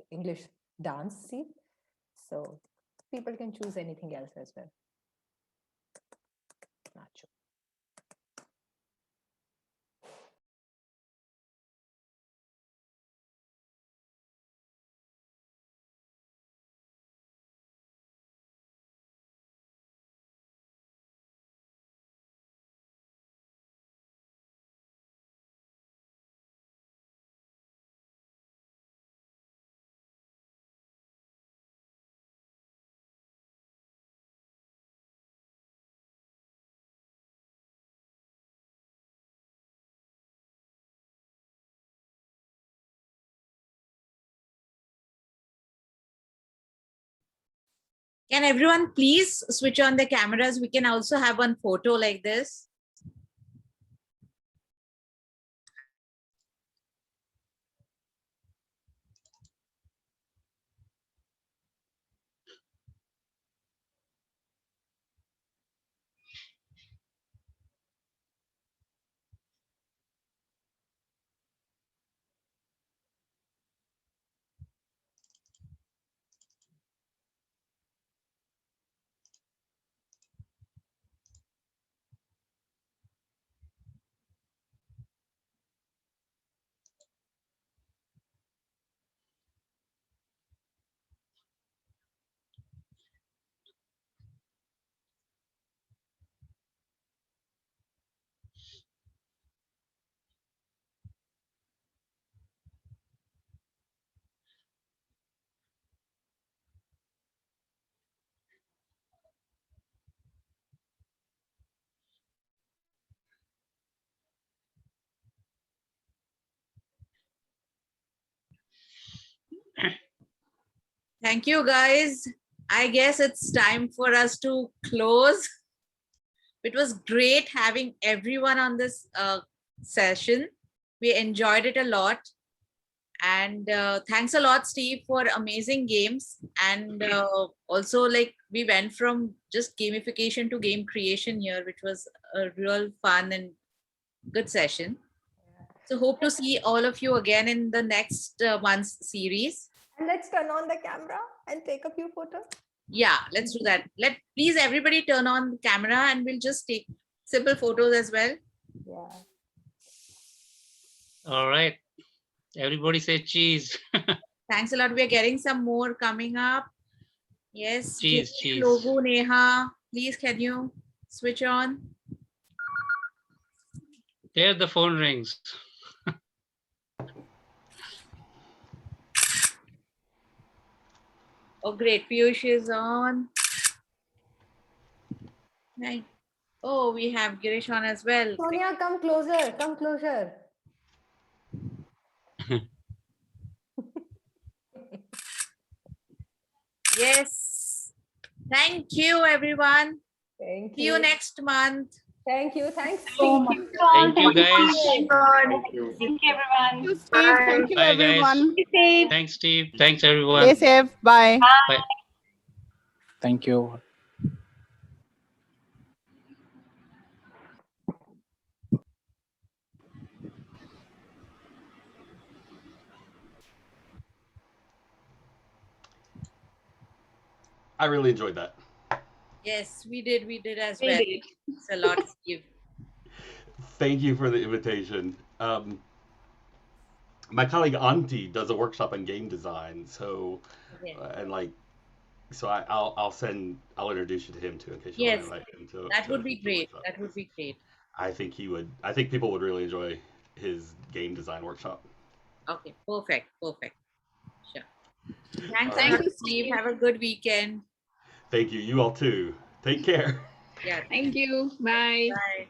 English dance. See? So people can choose anything else as well. Nacho. Can everyone please switch on the cameras? We can also have one photo like this. Thank you, guys. I guess it's time for us to close. It was great having everyone on this session. We enjoyed it a lot. And thanks a lot, Steve, for amazing games. And also, we went from just gamification to game creation here, which was a real fun and good session. So hope to see all of you again in the next month's series. And let's turn on the camera and take a few photos. Yeah, let's do that. Please everybody turn on the camera and we'll just take simple photos as well. Yeah. All right. Everybody say cheese. Thanks a lot. We are getting some more coming up. Yes. Cheese, Girish, cheese. Logu, Neha, please can you switch on? There the phone rings. Oh, great. Piyush is on. Right. Oh, we have Girish on as well. Sonia, come closer. Come closer. Yes. Thank you, everyone. Thank See you next month. Thank you. Thanks so Steve. much. Thank you, guys. Thank you. Thank you, everyone. Thank you, Steve. Thank you, Bye, guys. everyone. Be safe. Thanks, Steve. Thanks, everyone. Stay safe. Bye. Bye. Thank you. I really enjoyed that. Yes, we did. We did as We well. did. Thanks a lot, Steve. Thank you for the invitation. My colleague Auntie does a workshop in game design, so Okay. I'll introduce you to him too in case you Yes, want to invite him to. that to would be the great. workshop. That would be great. I think he would. I think people would really enjoy his game design workshop. Okay, perfect, perfect. Sure. Thanks All a right. lot, Thank you, Steve. Steve. Have a good weekend. Thank you. You all too. Take care. Yeah. Thank you. Bye. Bye.